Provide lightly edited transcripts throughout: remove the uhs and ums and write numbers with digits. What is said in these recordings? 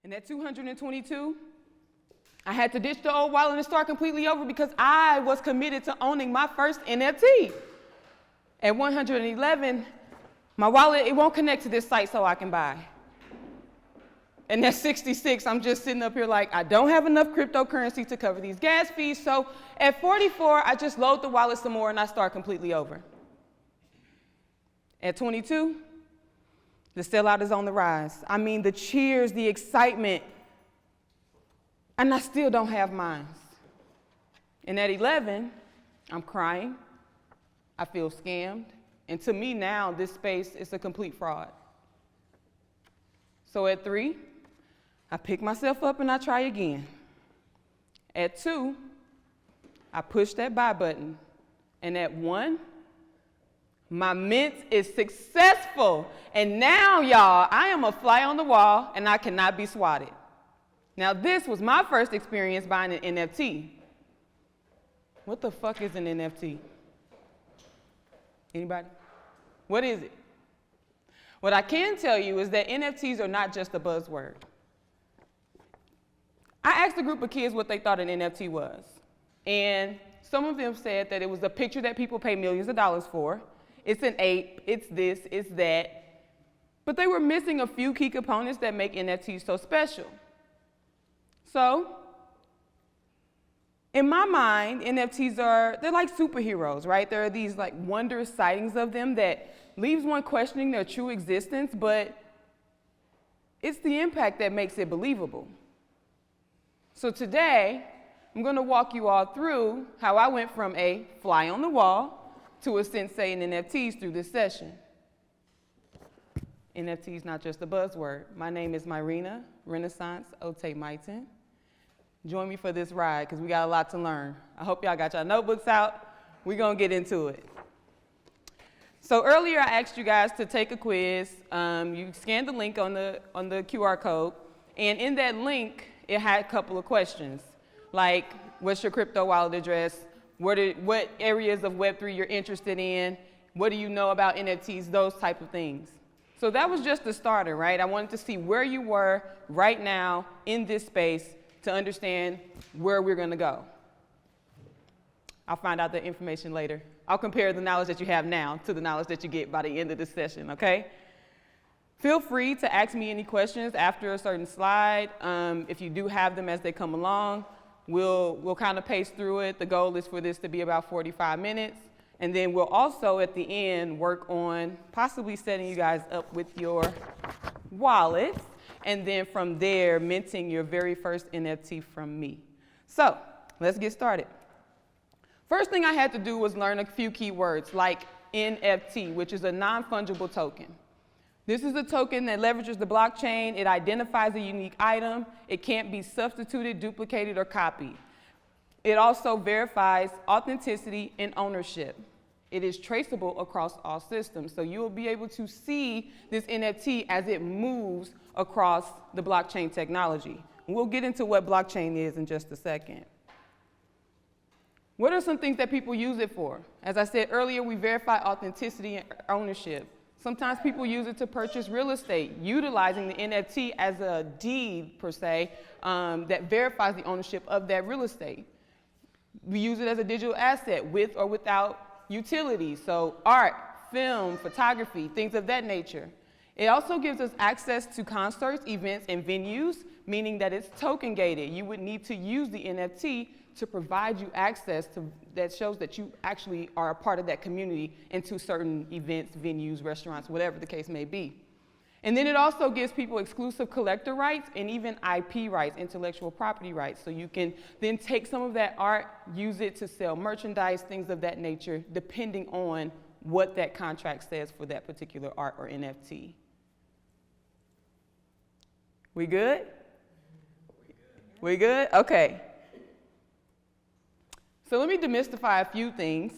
And at 222, I had to ditch the old wallet and start completely over because I was committed to owning my first NFT. At 111, my wallet, it won't connect to this site so I can buy. And at 66, I'm just sitting up here like, I don't have enough cryptocurrency to cover these gas fees. So at 44, I just load the wallet some more and I start completely over. At 22, the sellout is on the rise. I mean, the cheers, the excitement, and I still don't have mine. And at 11, I'm crying. I feel scammed. And to me now, this space is a complete fraud. So at 3, I pick myself up and I try again. At 2, I push that buy button. And at 1, my mint is successful. And now, y'all, I am a fly on the wall and I cannot be swatted. Now, this was my first experience buying an NFT. What the fuck is an NFT? Anybody? What is it? What I can tell you is that NFTs are not just a buzzword. I asked a group of kids what they thought an NFT was. And some of them said that it was a picture that people pay millions of dollars for. It's an ape, it's this, it's that. But they were missing a few key components that make NFTs so special. So, in my mind, NFTs they're like superheroes, right? There are these like wondrous sightings of them that leaves one questioning their true existence, but it's the impact that makes it believable. So today, I'm going to walk you all through how I went from a fly on the wall to a sensei in NFTs through this session. NFTs not just a buzzword. My name is Myrina, Renaissance Otey-Myton. Join me for this ride because we got a lot to learn. I hope y'all got your notebooks out. We're going to get into it. So earlier I asked you guys to take a quiz. You scanned the link on the QR code, and in that link it had a couple of questions, like what's your crypto wallet address, what areas of Web3 you're interested in, what do you know about NFTs, those type of things. So that was just the starter, right? I wanted to see where you were right now in this space to understand where we're going to go. I'll find out the information later. I'll compare the knowledge that you have now to the knowledge that you get by the end of this session, okay? Feel free to ask me any questions after a certain slide. If you do have them as they come along, we'll kind of pace through it. The goal is for this to be about 45 minutes. And then we'll also, at the end, work on possibly setting you guys up with your wallets. And then from there, minting your very first NFT from me. So let's get started. First thing I had to do was learn a few keywords like NFT, which is a non-fungible token. This is a token that leverages the blockchain. It identifies a unique item. It can't be substituted, duplicated, or copied. It also verifies authenticity and ownership. It is traceable across all systems. So you will be able to see this NFT as it moves across the blockchain technology. We'll get into what blockchain is in just a second. What are some things that people use it for? As I said earlier, we verify authenticity and ownership. Sometimes people use it to purchase real estate, utilizing the NFT as a deed, per se, that verifies the ownership of that real estate. We use it as a digital asset with or without utilities, so art, film, photography, things of that nature. It also gives us access to concerts, events, and venues, meaning that it's token gated. You would need to use the NFT to provide you access to that shows that you actually are a part of that community into certain events, venues, restaurants, whatever the case may be. And then it also gives people exclusive collector rights and even IP rights, intellectual property rights. So you can then take some of that art, use it to sell merchandise, things of that nature, depending on what that contract says for that particular art or NFT. We good? We good? Okay. So let me demystify a few things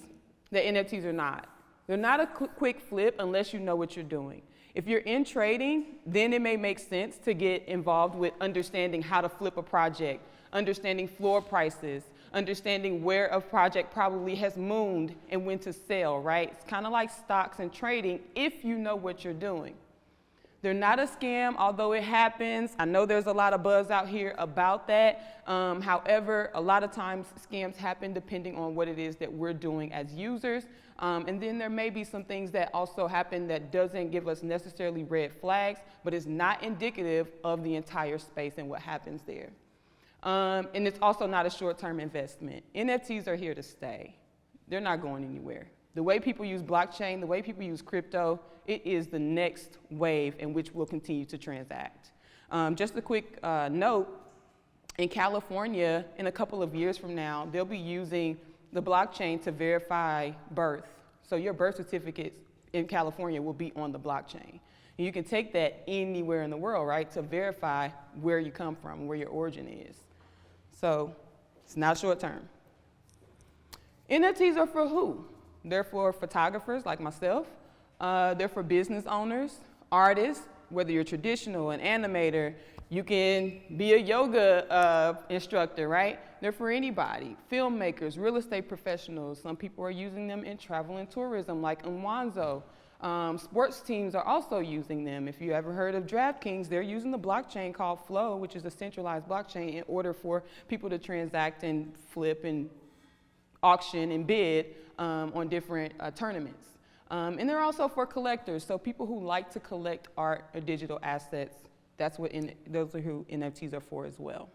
that NFTs are not. They're not a quick flip unless you know what you're doing. If you're in trading, then it may make sense to get involved with understanding how to flip a project, understanding floor prices, understanding where a project probably has mooned and when to sell, right? It's kind of like stocks and trading if you know what you're doing. They're not a scam, although it happens. I know there's a lot of buzz out here about that. However, a lot of times scams happen depending on what it is that we're doing as users. And then there may be some things that also happen that doesn't give us necessarily red flags, but it's not indicative of the entire space and what happens there. And it's also not a short-term investment. NFTs are here to stay. They're not going anywhere. The way people use blockchain, the way people use crypto, it is the next wave in which we'll continue to transact. Just a quick note, in California, in a couple of years from now, they'll be using the blockchain to verify birth. So your birth certificates in California will be on the blockchain. And you can take that anywhere in the world, right, to verify where you come from, where your origin is. So it's not short term. NFTs are for who? They're for photographers like myself. They're for business owners, artists, whether you're traditional, an animator, you can be a yoga instructor, right? They're for anybody. Filmmakers, real estate professionals. Some people are using them in travel and tourism like Nwanzo. Sports teams are also using them. If you ever heard of DraftKings, they're using the blockchain called Flow, which is a centralized blockchain, in order for people to transact and flip and auction and bid on different tournaments. And they're also for collectors, so people who like to collect art or digital assets. Those are who NFTs are for as well.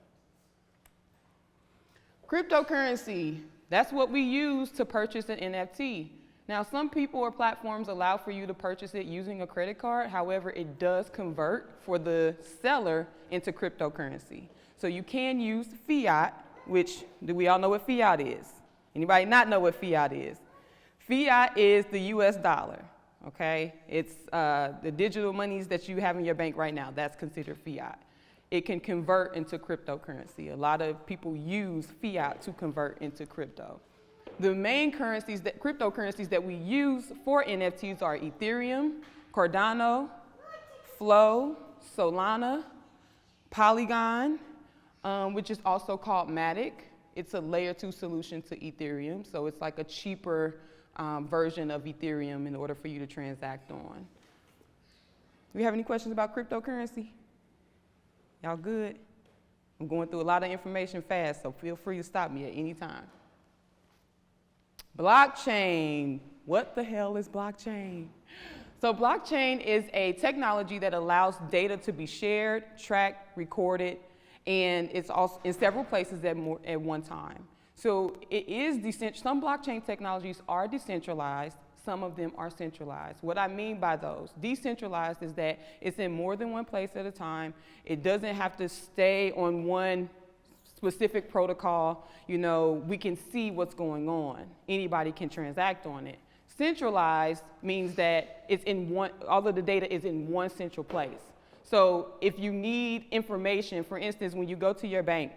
Cryptocurrency, that's what we use to purchase an NFT. Now, some people or platforms allow for you to purchase it using a credit card. However, it does convert for the seller into cryptocurrency. So you can use fiat, which, do we all know what fiat is? Anybody not know what fiat is? Fiat is the US dollar, okay? It's the digital monies that you have in your bank right now. That's considered fiat. It can convert into cryptocurrency. A lot of people use fiat to convert into crypto. The main cryptocurrencies that we use for NFTs are Ethereum, Cardano, Flow, Solana, Polygon, which is also called Matic. It's a layer 2 solution to Ethereum, so it's like a cheaper version of Ethereum in order for you to transact on. Do we have any questions about cryptocurrency? Y'all good? I'm going through a lot of information fast, so feel free to stop me at any time. Blockchain. What the hell is blockchain? So blockchain is a technology that allows data to be shared, tracked, recorded, and it's also in several places at one time. So it is some blockchain technologies are decentralized, some of them are centralized. What I mean by those, decentralized is that it's in more than one place at a time. It doesn't have to stay on one specific protocol. You know, we can see what's going on. Anybody can transact on it. Centralized means that it's all of the data is in one central place. So if you need information, for instance, when you go to your bank,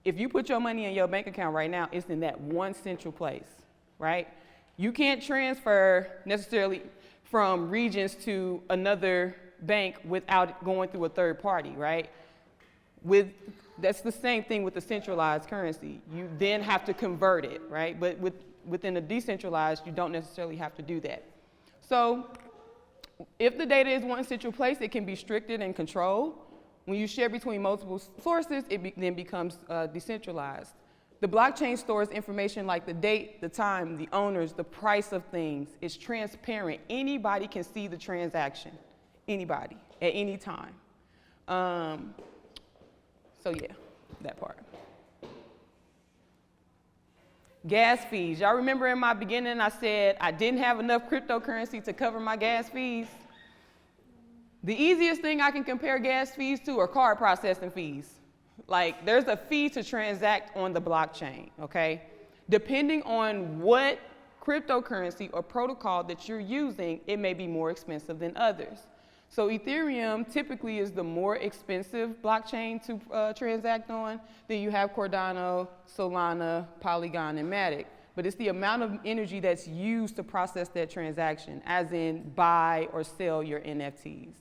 if you put your money in your bank account right now, it's in that one central place, right? You can't transfer necessarily from Regions to another bank without going through a third party, right? That's the same thing with the centralized currency. You then have to convert it, right? But within a decentralized, you don't necessarily have to do that. So if the data is one central place, it can be restricted and controlled. When you share between multiple sources, it then becomes decentralized. The blockchain stores information like the date, the time, the owners, the price of things. It's transparent. Anybody can see the transaction. Anybody, at any time. So yeah, that part. Gas fees. Y'all remember in my beginning I said I didn't have enough cryptocurrency to cover my gas fees? The easiest thing I can compare gas fees to are card processing fees. Like, there's a fee to transact on the blockchain, okay? Depending on what cryptocurrency or protocol that you're using, it may be more expensive than others. So Ethereum typically is the more expensive blockchain to transact on. Then you have Cardano, Solana, Polygon, and Matic. But it's the amount of energy that's used to process that transaction, as in buy or sell your NFTs,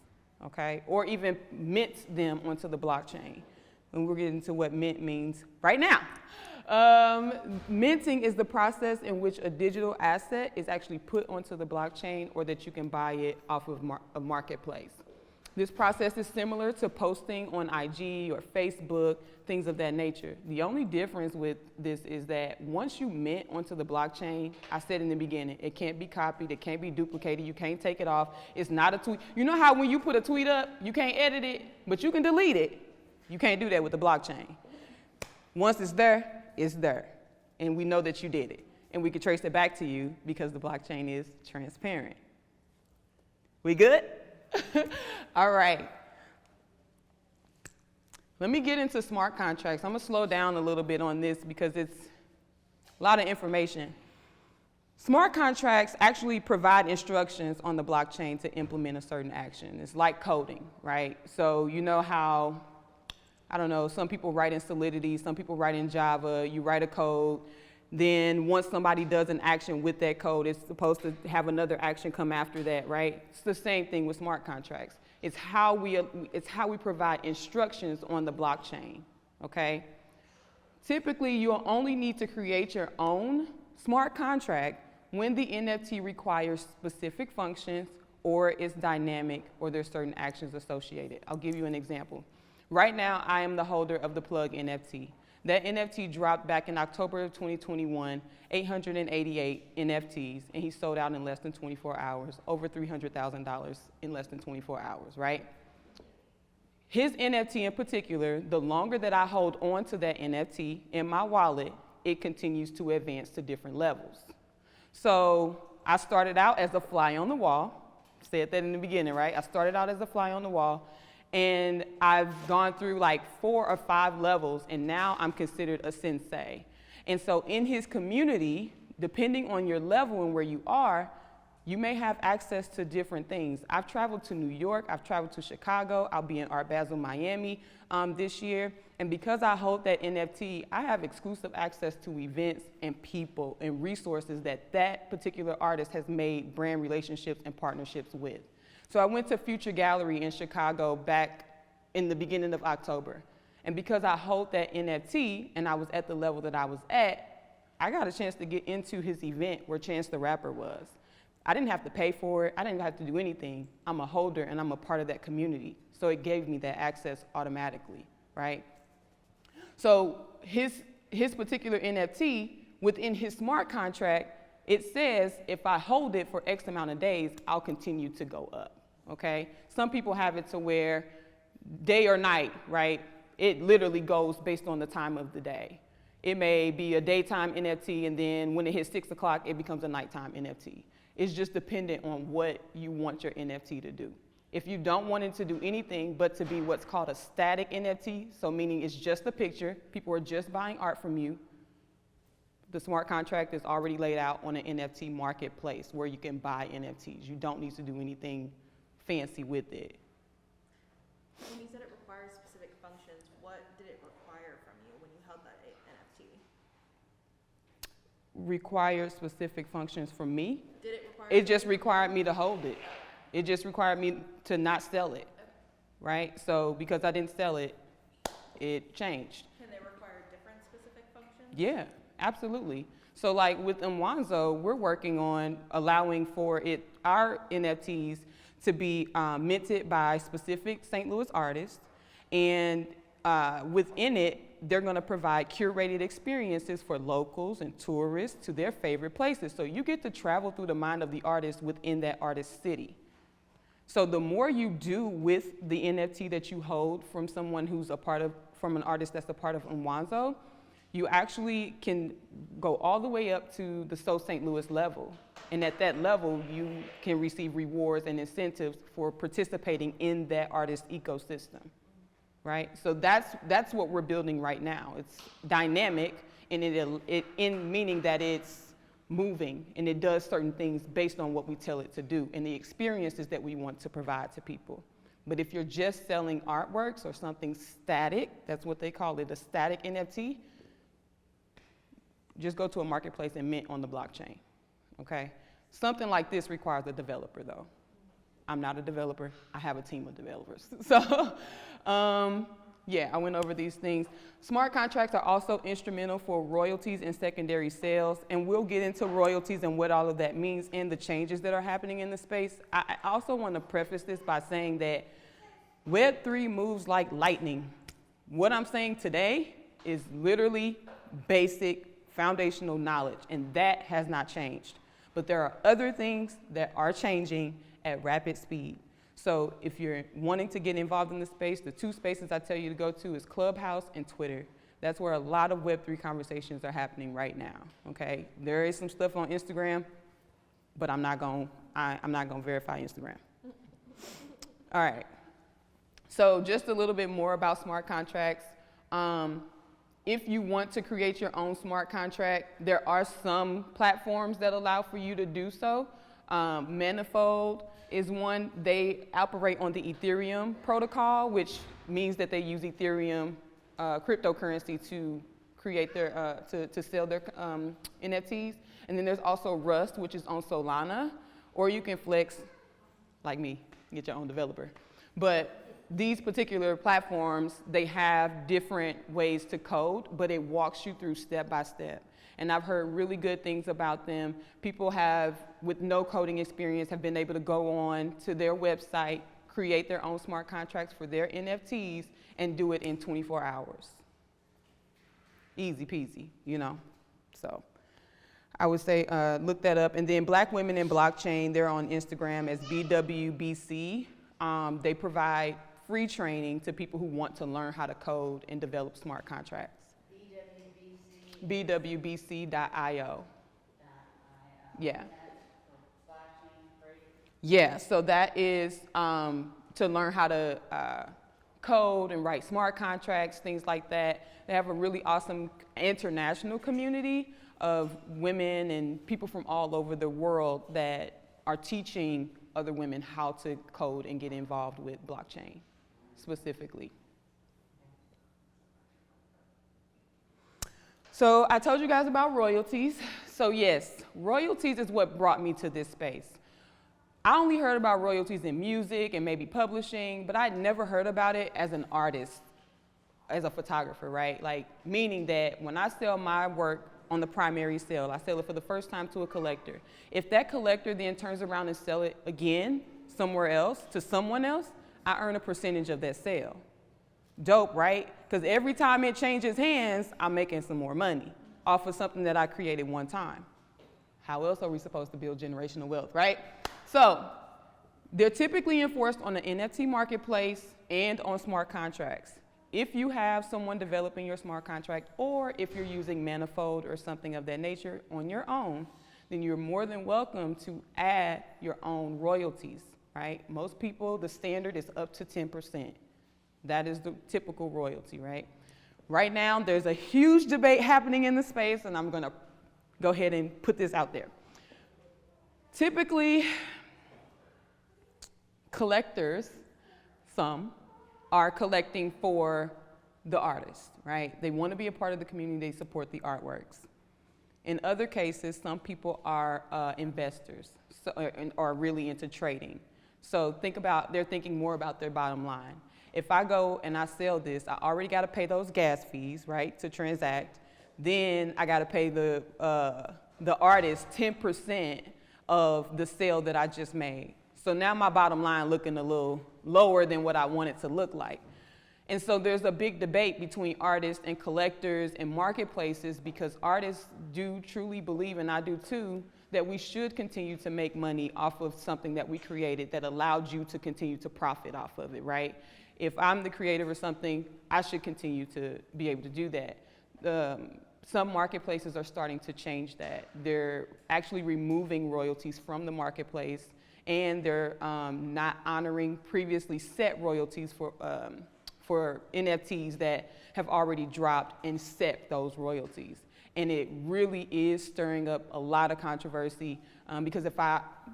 okay? Or even mint them onto the blockchain. And we'll get into what mint means right now. Minting is the process in which a digital asset is actually put onto the blockchain or that you can buy it off of a marketplace. This process is similar to posting on IG or Facebook, things of that nature. The only difference with this is that once you mint onto the blockchain, I said in the beginning, it can't be copied, it can't be duplicated, you can't take it off. It's not a tweet. You know how when you put a tweet up, you can't edit it, but you can delete it. You can't do that with the blockchain. Once it's there, it's there. And we know that you did it. And we can trace it back to you because the blockchain is transparent. We good? All right. Let me get into smart contracts. I'm going to slow down a little bit on this because it's a lot of information. Smart contracts actually provide instructions on the blockchain to implement a certain action. It's like coding, right? So you know how, I don't know, some people write in Solidity, some people write in Java, you write a code. Then once somebody does an action with that code, it's supposed to have another action come after that, right? It's the same thing with smart contracts. It's how we provide instructions on the blockchain, okay? Typically, you'll only need to create your own smart contract when the NFT requires specific functions or is dynamic or there's certain actions associated. I'll give you an example. Right now, I am the holder of the plug NFT. That NFT dropped back in October of 2021, 888 NFTs, and he sold out in less than 24 hours, over $300,000 in less than 24 hours, right? His NFT in particular, the longer that I hold on to that NFT in my wallet, it continues to advance to different levels. So I started out as a fly on the wall, said that in the beginning, right? I started out as a fly on the wall. And I've gone through like 4 or 5 levels, and now I'm considered a sensei. And so in his community, depending on your level and where you are, you may have access to different things. I've traveled to New York, I've traveled to Chicago, I'll be in Art Basel, Miami this year. And because I hold that NFT, I have exclusive access to events and people and resources that that particular artist has made brand relationships and partnerships with. So I went to Future Gallery in Chicago back in the beginning of October. And because I hold that NFT and I was at the level that I was at, I got a chance to get into his event where Chance the Rapper was. I didn't have to pay for it. I didn't have to do anything. I'm a holder and I'm a part of that community. So it gave me that access automatically, right? So his particular NFT, within his smart contract, it says if I hold it for X amount of days, I'll continue to go up. Okay? Some people have it to where day or night, right? It literally goes based on the time of the day. It may be a daytime NFT, and then when it hits 6 o'clock, it becomes a nighttime NFT. It's just dependent on what you want your NFT to do. If you don't want it to do anything but to be what's called a static NFT, so meaning it's just a picture, people are just buying art from you, the smart contract is already laid out on an NFT marketplace where you can buy NFTs. You don't need to do anything fancy with it. When you said it requires specific functions, what did it require from you when you held that NFT? Require specific functions from me? Did it require? It just required me to hold it. It just required me to not sell it, right? So because I didn't sell it, it changed. Can they require different specific functions? Yeah, absolutely. So like with Mwanzo, we're working on allowing for our NFTs to be minted by specific St. Louis artists, and within it, they're going to provide curated experiences for locals and tourists to their favorite places. So you get to travel through the mind of the artist within that artist's city. So the more you do with the NFT that you hold from someone who's from an artist that's a part of Mwanzo, you actually can go all the way up to the So St. Louis level. And at that level, you can receive rewards and incentives for participating in that artist's ecosystem, right? So that's what we're building right now. It's dynamic, and meaning that it's moving, and it does certain things based on what we tell it to do and the experiences that we want to provide to people. But if you're just selling artworks or something static, that's what they call it, a static NFT, just go to a marketplace and mint on the blockchain, okay? Something like this requires a developer, though. I'm not a developer. I have a team of developers. So, yeah, I went over these things. Smart contracts are also instrumental for royalties and secondary sales, and we'll get into royalties and what all of that means and the changes that are happening in the space. I also want to preface this by saying that Web3 moves like lightning. What I'm saying today is literally basic foundational knowledge, and that has not changed. But there are other things that are changing at rapid speed. So if you're wanting to get involved in the space, the two spaces I tell you to go to is Clubhouse and Twitter. That's where a lot of Web3 conversations are happening right now, okay? There is some stuff on Instagram, but I'm not gonna verify Instagram. All right, so just a little bit more about smart contracts. If you want to create your own smart contract, there are some platforms that allow for you to do so. Manifold is one. They operate on the Ethereum protocol, which means that they use Ethereum cryptocurrency to create their, to sell their NFTs. And then there's also Rust, which is on Solana, or you can flex, like me, get your own developer. But these particular platforms, they have different ways to code, but it walks you through step by step. And I've heard really good things about them. People with no coding experience, have been able to go on to their website, create their own smart contracts for their NFTs, and do it in 24 hours. Easy peasy, you know? So I would say look that up. And then Black Women in Blockchain, they're on Instagram as BWBC. They provide free training to people who want to learn how to code and develop smart contracts. BWBC.io. Yeah. Yeah, so that is to learn how to code and write smart contracts, things like that. They have a really awesome international community of women and people from all over the world that are teaching other women how to code and get involved with blockchain specifically. So I told you guys about royalties. So yes, royalties is what brought me to this space. I only heard about royalties in music and maybe publishing, but I'd never heard about it as an artist, as a photographer, right? Like, meaning that when I sell my work on the primary sale, I sell it for the first time to a collector. If that collector then turns around and sell it again somewhere else to someone else, I earn a percentage of that sale. Dope, right? Because every time it changes hands, I'm making some more money off of something that I created one time. How else are we supposed to build generational wealth, right? So they're typically enforced on the NFT marketplace and on smart contracts. If you have someone developing your smart contract, or if you're using Manifold or something of that nature on your own, then you're more than welcome to add your own royalties, right? Most people, the standard is up to 10%. That is the typical royalty, right? Right now, there's a huge debate happening in the space, and I'm gonna go ahead and put this out there. Typically, collectors, some, are collecting for the artist, right? They want to be a part of the community, they support the artworks. In other cases, some people are investors or really into trading. So they're thinking more about their bottom line. If I go and I sell this, I already got to pay those gas fees, right, to transact. Then I got to pay the artist 10% of the sale that I just made. So now my bottom line looking a little lower than what I want it to look like. And so there's a big debate between artists and collectors and marketplaces, because artists do truly believe, and I do too, that we should continue to make money off of something that we created that allowed you to continue to profit off of it, right? If I'm the creator of something, I should continue to be able to do that. Some marketplaces are starting to change that. They're actually removing royalties from the marketplace, and they're not honoring previously set royalties for NFTs that have already dropped and set those royalties. And it really is stirring up a lot of controversy because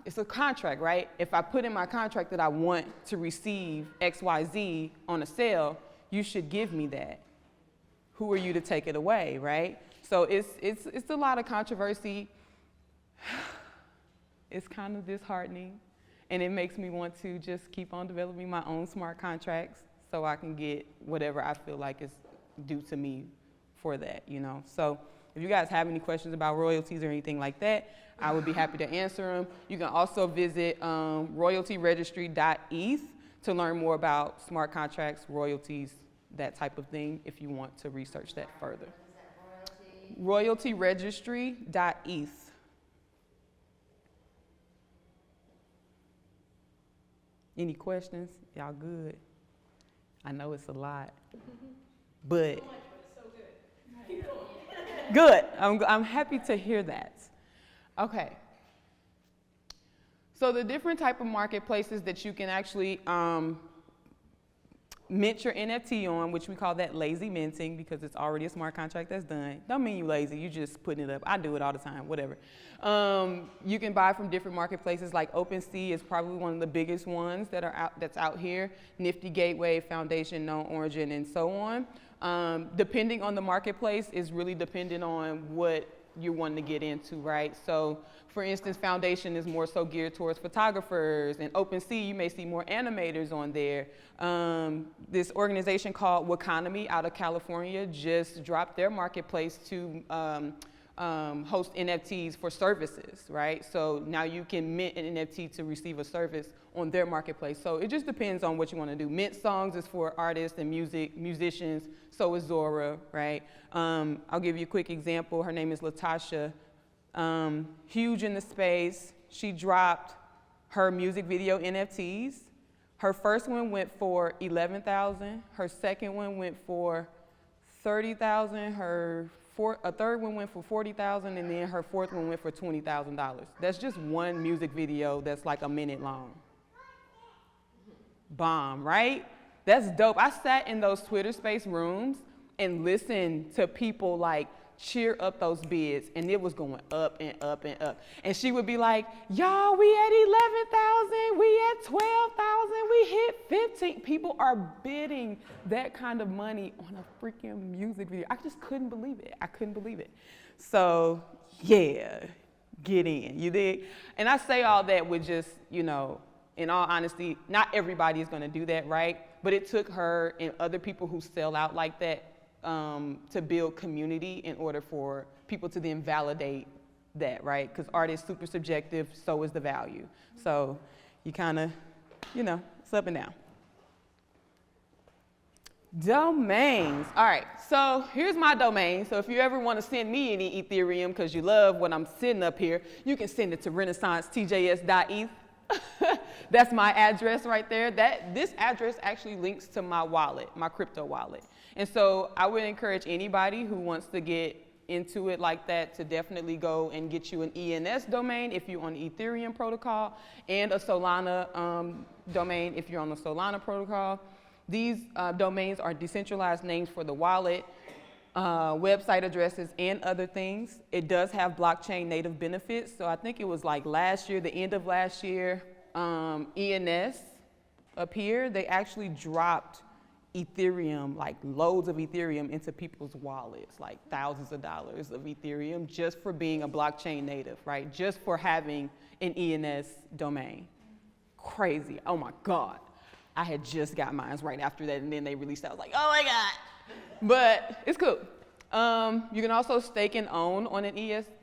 it's a contract, right? If I put in my contract that I want to receive XYZ on a sale, you should give me that. Who are you to take it away, right? So it's a lot of controversy. It's kind of disheartening, and it makes me want to just keep on developing my own smart contracts so I can get whatever I feel like is due to me for that, you know? So if you guys have any questions about royalties or anything like that, I would be happy to answer them. You can also visit royaltyregistry.eth to learn more about smart contracts, royalties, that type of thing, if you want to research that further. Royaltyregistry.eth. Any questions? Y'all good? I know it's a lot, but good. I'm happy to hear that. Okay. So the different type of marketplaces that you can actually mint your NFT on, which we call that lazy minting because it's already a smart contract that's done. Don't mean you lazy, you just putting it up. I do it all the time, whatever. You can buy from different marketplaces like OpenSea is probably one of the biggest ones that's out here. Nifty Gateway, Foundation, Known Origin, and so on. Depending on the marketplace is really dependent on what you're wanting to get into, right? So for instance, Foundation is more so geared towards photographers, and OpenSea, you may see more animators on there. This organization called Waconomy out of California just dropped their marketplace to host NFTs for services, right? So now you can mint an NFT to receive a service on their marketplace. So it just depends on what you want to do. Mint Songs is for artists and musicians. So is Zora, right? I'll give you a quick example. Her name is Latasha. Huge in the space. She dropped her music video NFTs. Her first one went for $11,000. Her second one went for $30,000. A third one went for $40,000, and then her fourth one went for $20,000. That's just one music video that's like a minute long. Bomb, right? That's dope. I sat in those Twitter space rooms and listened to people like cheer up those bids, and it was going up and up and up. And she would be like, y'all, we at 11,000, we at 12,000, we hit 15. People are bidding that kind of money on a freaking music video. I just couldn't believe it. I couldn't believe it. So yeah, get in, you dig? And I say all that with just, you know, in all honesty, not everybody is gonna do that, right? But it took her and other people who sell out like that to build community in order for people to then validate that, right? Because art is super subjective, so is the value. So you kind of, you know, it's up and down. Domains. All right, so here's my domain. So if you ever want to send me any Ethereum because you love what I'm sitting up here, you can send it to renaissancetjs.eth. That's my address right there. This address actually links to my wallet, my crypto wallet. And so I would encourage anybody who wants to get into it like that to definitely go and get you an ENS domain if you're on the Ethereum protocol, and a Solana domain if you're on the Solana protocol. These domains are decentralized names for the wallet, website addresses, and other things. It does have blockchain native benefits. So I think it was like last year, the end of last year, ENS up here, they actually dropped Ethereum, like loads of Ethereum into people's wallets, like thousands of dollars of Ethereum just for being a blockchain native, right? Just for having an ENS domain. Crazy, oh my God. I had just got mine right after that, and then they released it. I was like, oh my God. But it's cool. You can also stake and own on an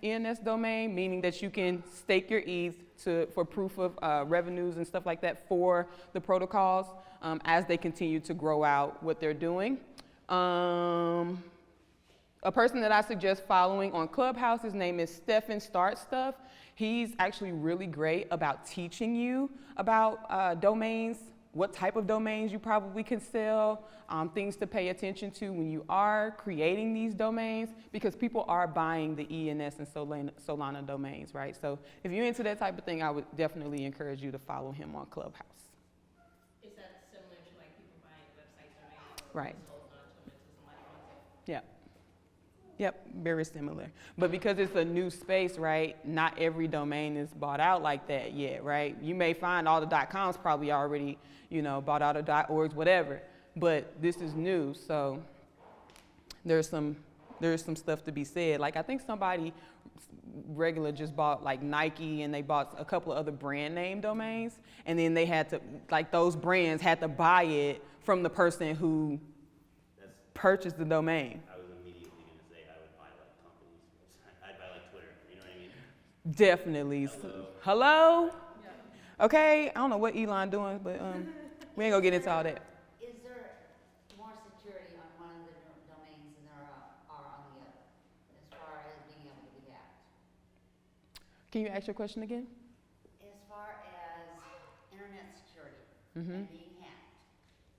ENS domain, meaning that you can stake your ETH for proof of revenues and stuff like that for the protocols as they continue to grow out what they're doing. A person that I suggest following on Clubhouse, his name is Stefan Start Stuff. He's actually really great about teaching you about domains, what type of domains you probably can sell, things to pay attention to when you are creating these domains, because people are buying the ENS and Solana domains, right? So if you're into that type of thing, I would definitely encourage you to follow him on Clubhouse. Is that similar to like people buying website domains? Right. Yeah. Yep, very similar. But because it's a new space, right, not every domain is bought out like that yet, right? You may find all the .coms probably already, you know, bought out of .orgs, whatever, but this is new, so there's some stuff to be said. Like I think somebody regular just bought like Nike, and they bought a couple of other brand name domains, and then they had to, like those brands had to buy it from the person who purchased the domain. Definitely. Hello? Yeah. Okay, I don't know what Elon doing, but We ain't gonna get into all that. Is there more security on one of the domains than there are on the other, as far as being able to be hacked? Can you ask your question again? As far as internet security Mm-hmm. and being hacked,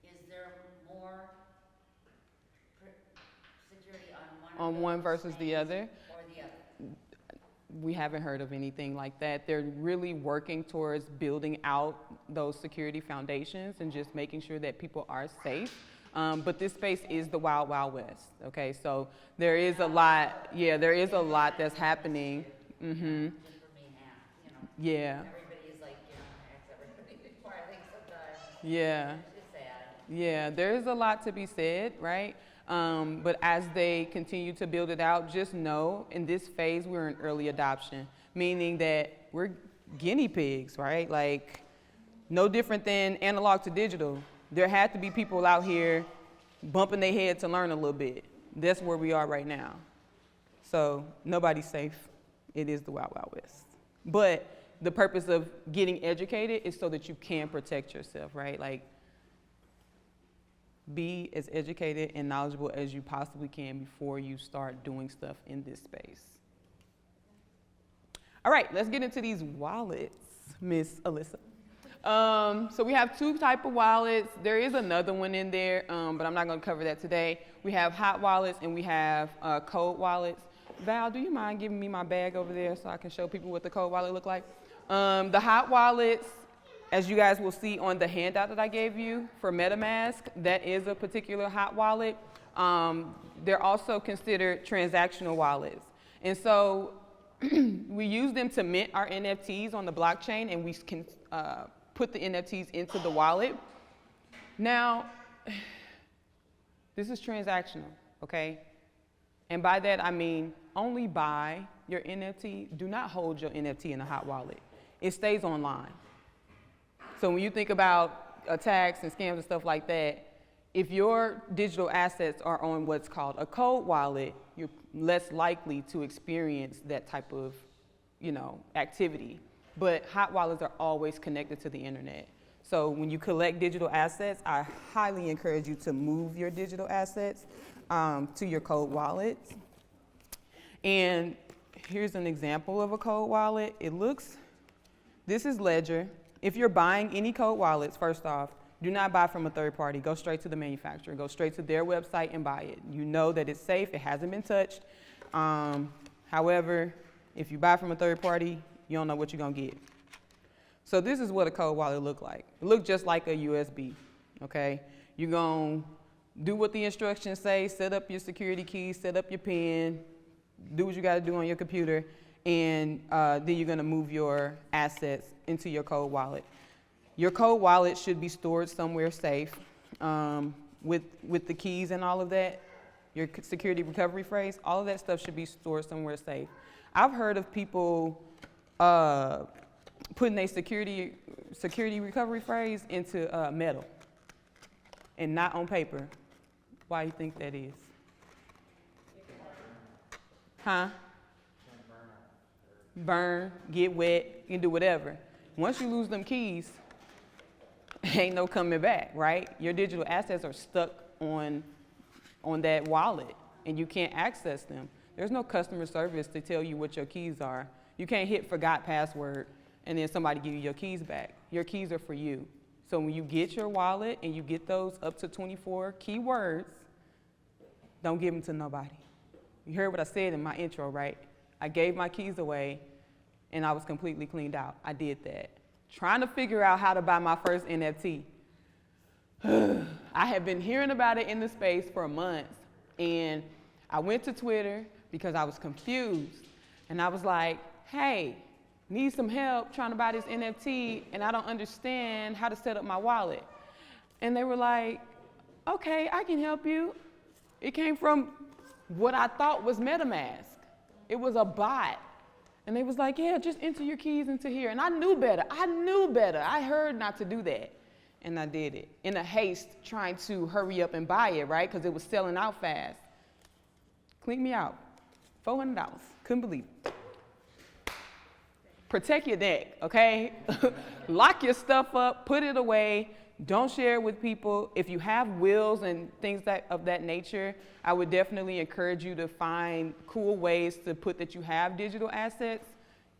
is there more security on On one versus the other? or the other? We haven't heard of anything like that. They're really working towards building out those security foundations and just making sure that people are safe. But this space is the wild, wild west. Okay, so there is a lot. Yeah, there is a lot that's happening. Mm-hmm. Just for being hacked, you know? Yeah. Everybody is like, hacks everybody before I think sometimes. Yeah. It's sad. Yeah, there is a lot to be said, right? But as they continue to build it out, just know in this phase we're in early adoption, meaning that we're guinea pigs, right? Like no different than analog to digital. There had to be people out here bumping their head to learn a little bit. That's where we are right now. So nobody's safe. It is the Wild Wild West. But the purpose of getting educated is so that you can protect yourself, right? Like, be as educated and knowledgeable as you possibly can before you start doing stuff in this space. All right, let's get into these wallets, Miss Alyssa. So we have two types of wallets. There is another one in there, but I'm not going to cover that today. We have hot wallets and we have cold wallets. Val, do you mind giving me my bag over there so I can show people what the cold wallet look like? The hot wallets, as you guys will see on the handout that I gave you for MetaMask, that is a particular hot wallet. They're also considered transactional wallets. And so we use them to mint our NFTs on the blockchain, and we can put the NFTs into the wallet. Now, this is transactional, okay? And by that I mean only buy your NFT. Do not hold your NFT in a hot wallet. It stays online. So when you think about attacks and scams and stuff like that, if your digital assets are on what's called a cold wallet, you're less likely to experience that type of, activity. But hot wallets are always connected to the internet. So when you collect digital assets, I highly encourage you to move your digital assets to your cold wallet. And here's an example of a cold wallet. This is Ledger. If you're buying any cold wallets, first off, do not buy from a third party. Go straight to the manufacturer. Go straight to their website and buy it. You know that it's safe. It hasn't been touched. However, if you buy from a third party, you don't know what you're going to get. So this is what a cold wallet look like. It looks just like a USB, okay? You're going to do what the instructions say, set up your security keys, set up your PIN, do what you got to do on your computer, and then you're going to move your assets into your cold wallet. Your cold wallet should be stored somewhere safe with the keys and all of that. Your security recovery phrase, all of that stuff should be stored somewhere safe. I've heard of people putting a security recovery phrase into metal and not on paper. Why do you think that is? Huh? Burn, get wet, you can do whatever. Once you lose them keys, ain't no coming back, right? Your digital assets are stuck on that wallet and you can't access them. There's no customer service to tell you what your keys are. You can't hit forgot password and then somebody give you your keys back. Your keys are for you. So when you get your wallet and you get those up to 24 keywords, don't give them to nobody. You heard what I said in my intro, right? I gave my keys away and I was completely cleaned out. I did that. Trying to figure out how to buy my first NFT. I had been hearing about it in the space for months, and I went to Twitter because I was confused. And I was like, hey, need some help trying to buy this NFT, and I don't understand how to set up my wallet. And they were like, okay, I can help you. It came from what I thought was MetaMask. It was a bot. And they was like, yeah, just enter your keys into here. And I knew better. I heard not to do that. And I did it in a haste, trying to hurry up and buy it, right? Because it was selling out fast. Clean me out. $400. Couldn't believe it. Protect your neck, okay? Lock your stuff up, put it away. Don't share it with people. If you have wills and things of that nature, I would definitely encourage you to find cool ways to put that you have digital assets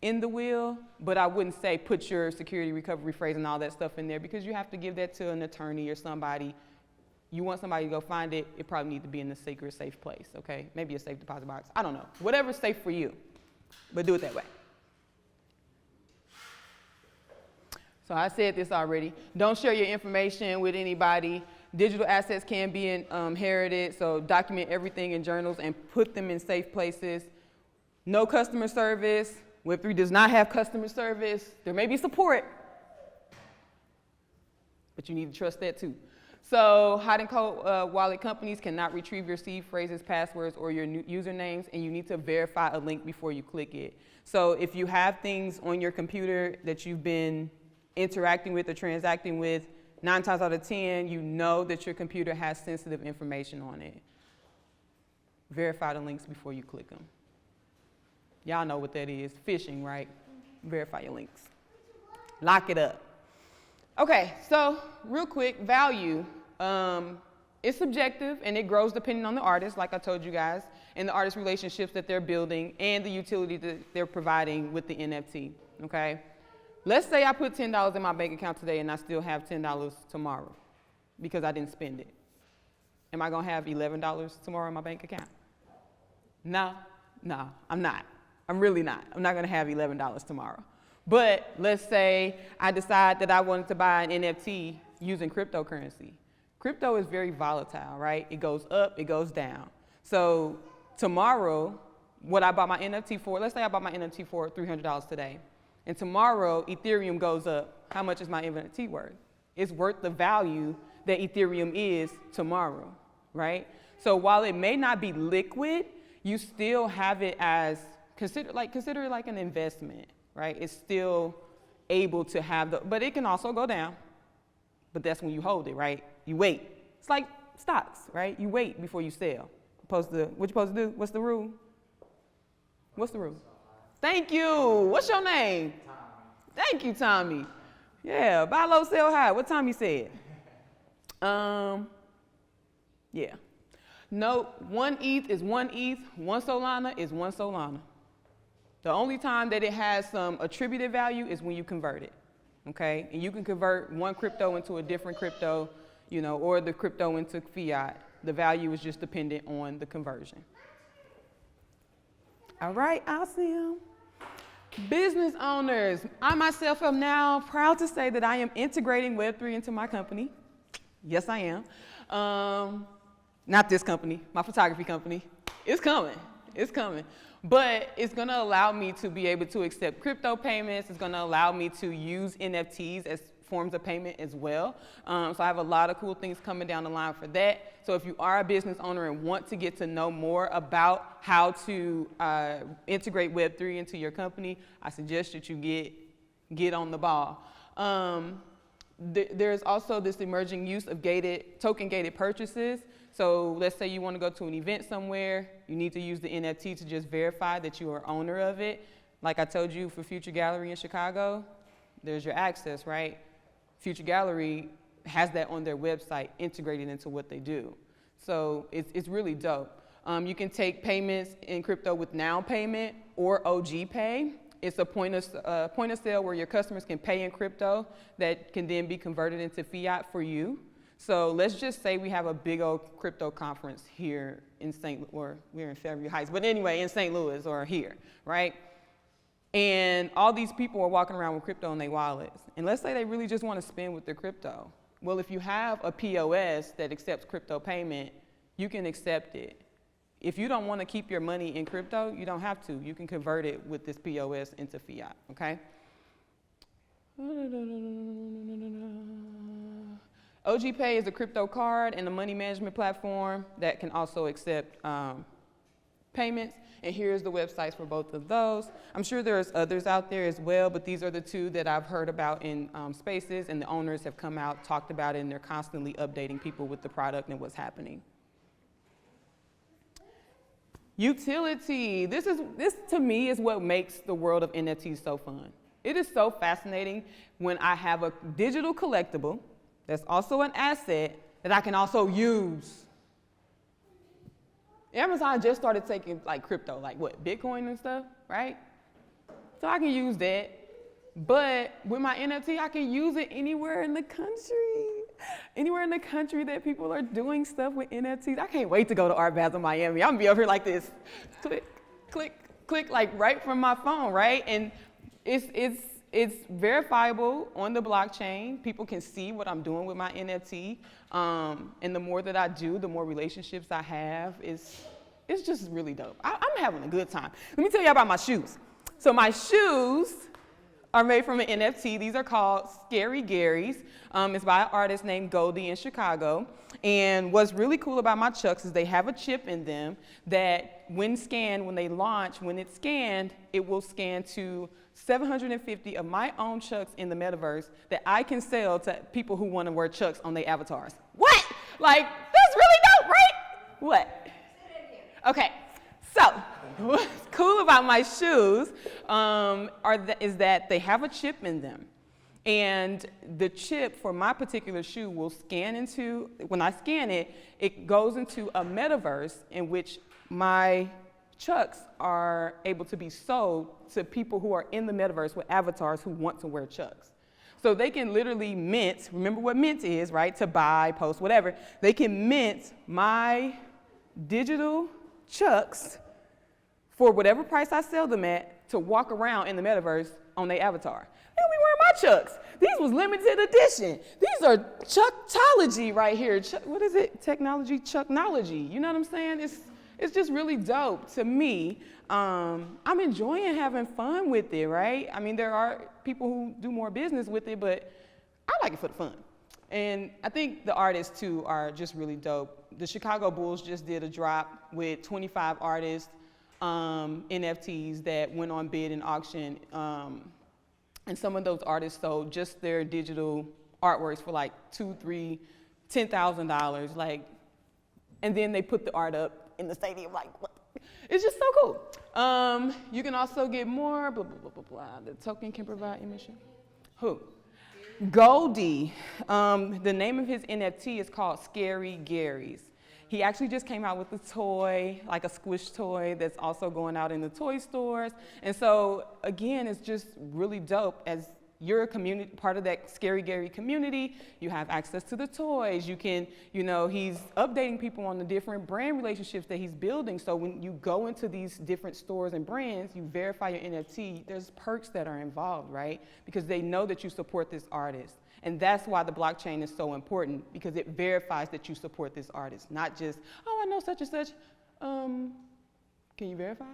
in the will, but I wouldn't say put your security recovery phrase and all that stuff in there, because you have to give that to an attorney or somebody. You want somebody to go find it, it probably needs to be in a secret, safe place, okay? Maybe a safe deposit box, I don't know. Whatever's safe for you, but do it that way. So I said this already. Don't share your information with anybody. Digital assets can be inherited, so document everything in journals and put them in safe places. No customer service. Web3 does not have customer service. There may be support, but you need to trust that too. So hide and cold wallet companies cannot retrieve your seed phrases, passwords, or your usernames, and you need to verify a link before you click it. So if you have things on your computer that you've been interacting with or transacting with, 9 times out of 10, you know that your computer has sensitive information on it. Verify the links before you click them. Y'all know what that is, phishing, right? Verify your links. Lock it up. Okay, so real quick, value. It's subjective and it grows depending on the artist, like I told you guys, and the artist relationships that they're building and the utility that they're providing with the NFT, okay? Let's say I put $10 in my bank account today and I still have $10 tomorrow because I didn't spend it. Am I gonna have $11 tomorrow in my bank account? No, I'm not. I'm really not. I'm not gonna have $11 tomorrow. But let's say I decide that I wanted to buy an NFT using cryptocurrency. Crypto is very volatile, right? It goes up, it goes down. So tomorrow, what I bought my NFT for, let's say I bought my NFT for $300 today. And tomorrow, Ethereum goes up. How much is my NFT worth? It's worth the value that Ethereum is tomorrow, right? So while it may not be liquid, you still have it as, consider it like an investment, right? It's still able to have but it can also go down. But that's when you hold it, right? You wait. It's like stocks, right? You wait before you sell. What you supposed to do? What's the rule? What's the rule? Thank you. What's your name? Tommy. Thank you, Tommy. Yeah, buy low, sell high. What Tommy said? Yeah. No, 1 ETH is 1 ETH, 1 Solana is 1 Solana. The only time that it has some attributed value is when you convert it, okay? And you can convert one crypto into a different crypto, you know, or the crypto into fiat. The value is just dependent on the conversion. All right, awesome. Business owners. I myself am now proud to say that I am integrating Web3 into my company. Yes, I am. Not this company, my photography company. It's coming, it's coming. But it's gonna allow me to be able to accept crypto payments. It's gonna allow me to use NFTs as forms of payment as well. So I have a lot of cool things coming down the line for that. So if you are a business owner and want to get to know more about how to integrate Web3 into your company, I suggest that you get on the ball. There's also this emerging use of token-gated purchases. So let's say you want to go to an event somewhere, you need to use the NFT to just verify that you are owner of it. Like I told you for Future Gallery in Chicago, there's your access, right? Future Gallery has that on their website integrated into what they do. So it's really dope. You can take payments in crypto with Now Payment or OG Pay. It's a point of sale where your customers can pay in crypto that can then be converted into fiat for you. So let's just say we have a big old crypto conference here in we're in Fairview Heights, but anyway, in St. Louis or here, right? And all these people are walking around with crypto in their wallets. And let's say they really just want to spend with their crypto. Well, if you have a POS that accepts crypto payment, you can accept it. If you don't want to keep your money in crypto, you don't have to. You can convert it with this POS into fiat, okay? OG Pay is a crypto card and a money management platform that can also accept payments. And here's the websites for both of those. I'm sure there's others out there as well, but these are the two that I've heard about in spaces, and the owners have come out, talked about it, and they're constantly updating people with the product and what's happening. Utility. This to me is what makes the world of NFTs so fun. It is so fascinating when I have a digital collectible that's also an asset that I can also use. Amazon just started taking like crypto, like what, Bitcoin and stuff, right? So I can use that. But with my NFT, I can use it anywhere in the country. Anywhere in the country that people are doing stuff with NFTs. I can't wait to go to Art Basel Miami. I'm gonna be over here like this. Click, click, click, like right from my phone, right? And it's verifiable on the blockchain. People can see what I'm doing with my NFT. And the more that I do, the more relationships I have. It's just really dope. I'm having a good time. Let me tell you about my shoes. So my shoes are made from an NFT. These are called Scary Garys. It's by an artist named Goldie in Chicago. And what's really cool about my Chucks is they have a chip in them that when scanned, when they launch, when it's scanned, it will scan to 750 of my own Chucks in the metaverse that I can sell to people who want to wear Chucks on their avatars. What? Like, that's really dope, right? What? Okay, so what's cool about my shoes is that they have a chip in them. And the chip for my particular shoe will scan into, when I scan it, it goes into a metaverse in which my Chucks are able to be sold to people who are in the metaverse with avatars who want to wear Chucks. So they can literally mint, remember what mint is, right? To buy, post, whatever. They can mint my digital Chucks for whatever price I sell them at to walk around in the metaverse on their avatar. They'll be wearing my Chucks. These was limited edition. These are Chucktology right here. What is it? Technology, Chucknology. You know what I'm saying? It's just really dope to me. I'm enjoying having fun with it, right? I mean, there are people who do more business with it, but I like it for the fun. And I think the artists, too, are just really dope. The Chicago Bulls just did a drop with 25 artists, NFTs that went on bid and auction. And some of those artists sold just their digital artworks for like $2,000, $3,000, $10,000. Like, and then they put the art up in the stadium. Like, what? It's just so cool. You can also get more, blah, blah, blah, blah, blah. The token can provide emission. Who? Goldie, the name of his NFT is called Scary Garys. He actually just came out with a toy, like a squish toy that's also going out in the toy stores. And so again, it's just really dope. As you're a community, part of that Scary Gary community, you have access to the toys. You can, he's updating people on the different brand relationships that he's building. So when you go into these different stores and brands, you verify your NFT, there's perks that are involved, right? Because they know that you support this artist. And that's why the blockchain is so important, because it verifies that you support this artist, not just, oh, I know such and such. Can you verify?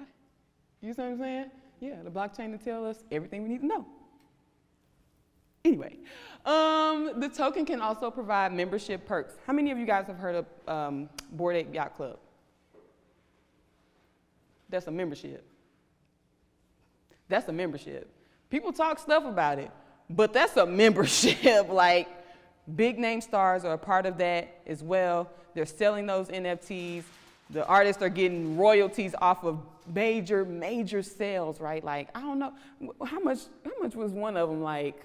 You see what I'm saying? Yeah, the blockchain will tell us everything we need to know. Anyway, the token can also provide membership perks. How many of you guys have heard of Bored Ape Yacht Club? That's a membership. That's a membership. People talk stuff about it, but that's a membership. Like, big name stars are a part of that as well. They're selling those NFTs. The artists are getting royalties off of major, major sales, right? Like, I don't know, how much was one of them, like,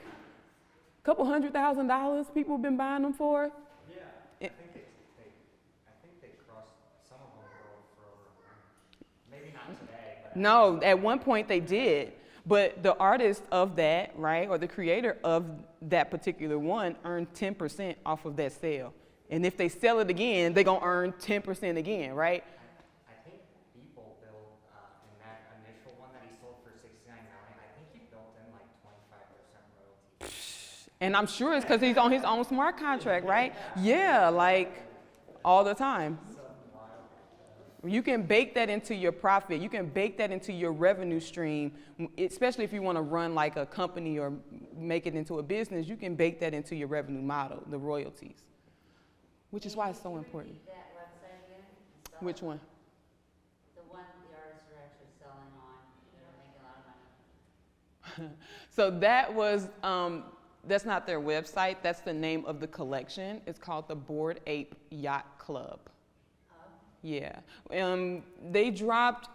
couple $100,000 people have been buying them for? Yeah, I think they crossed, some of them for over, maybe not today, but. No, at one point they did. But the artist of that, right, or the creator of that particular one earned 10% off of that sale. And if they sell it again, they're going to earn 10% again, right? I think Beeple built, in that initial one that he sold for $69.99, I think he built in like 25% royalties. And I'm sure it's because he's on his own smart contract, right? Yeah, like all the time. You can bake that into your profit. You can bake that into your revenue stream, especially if you want to run like a company or make it into a business. You can bake that into your revenue model, the royalties, which is why it's so important. Repeat that website again? Spell Which it. one? The one the artists are actually selling on, they're making a lot of money. So that was, that's not their website. That's the name of the collection. It's called the Bored Ape Yacht Club. Yeah, they dropped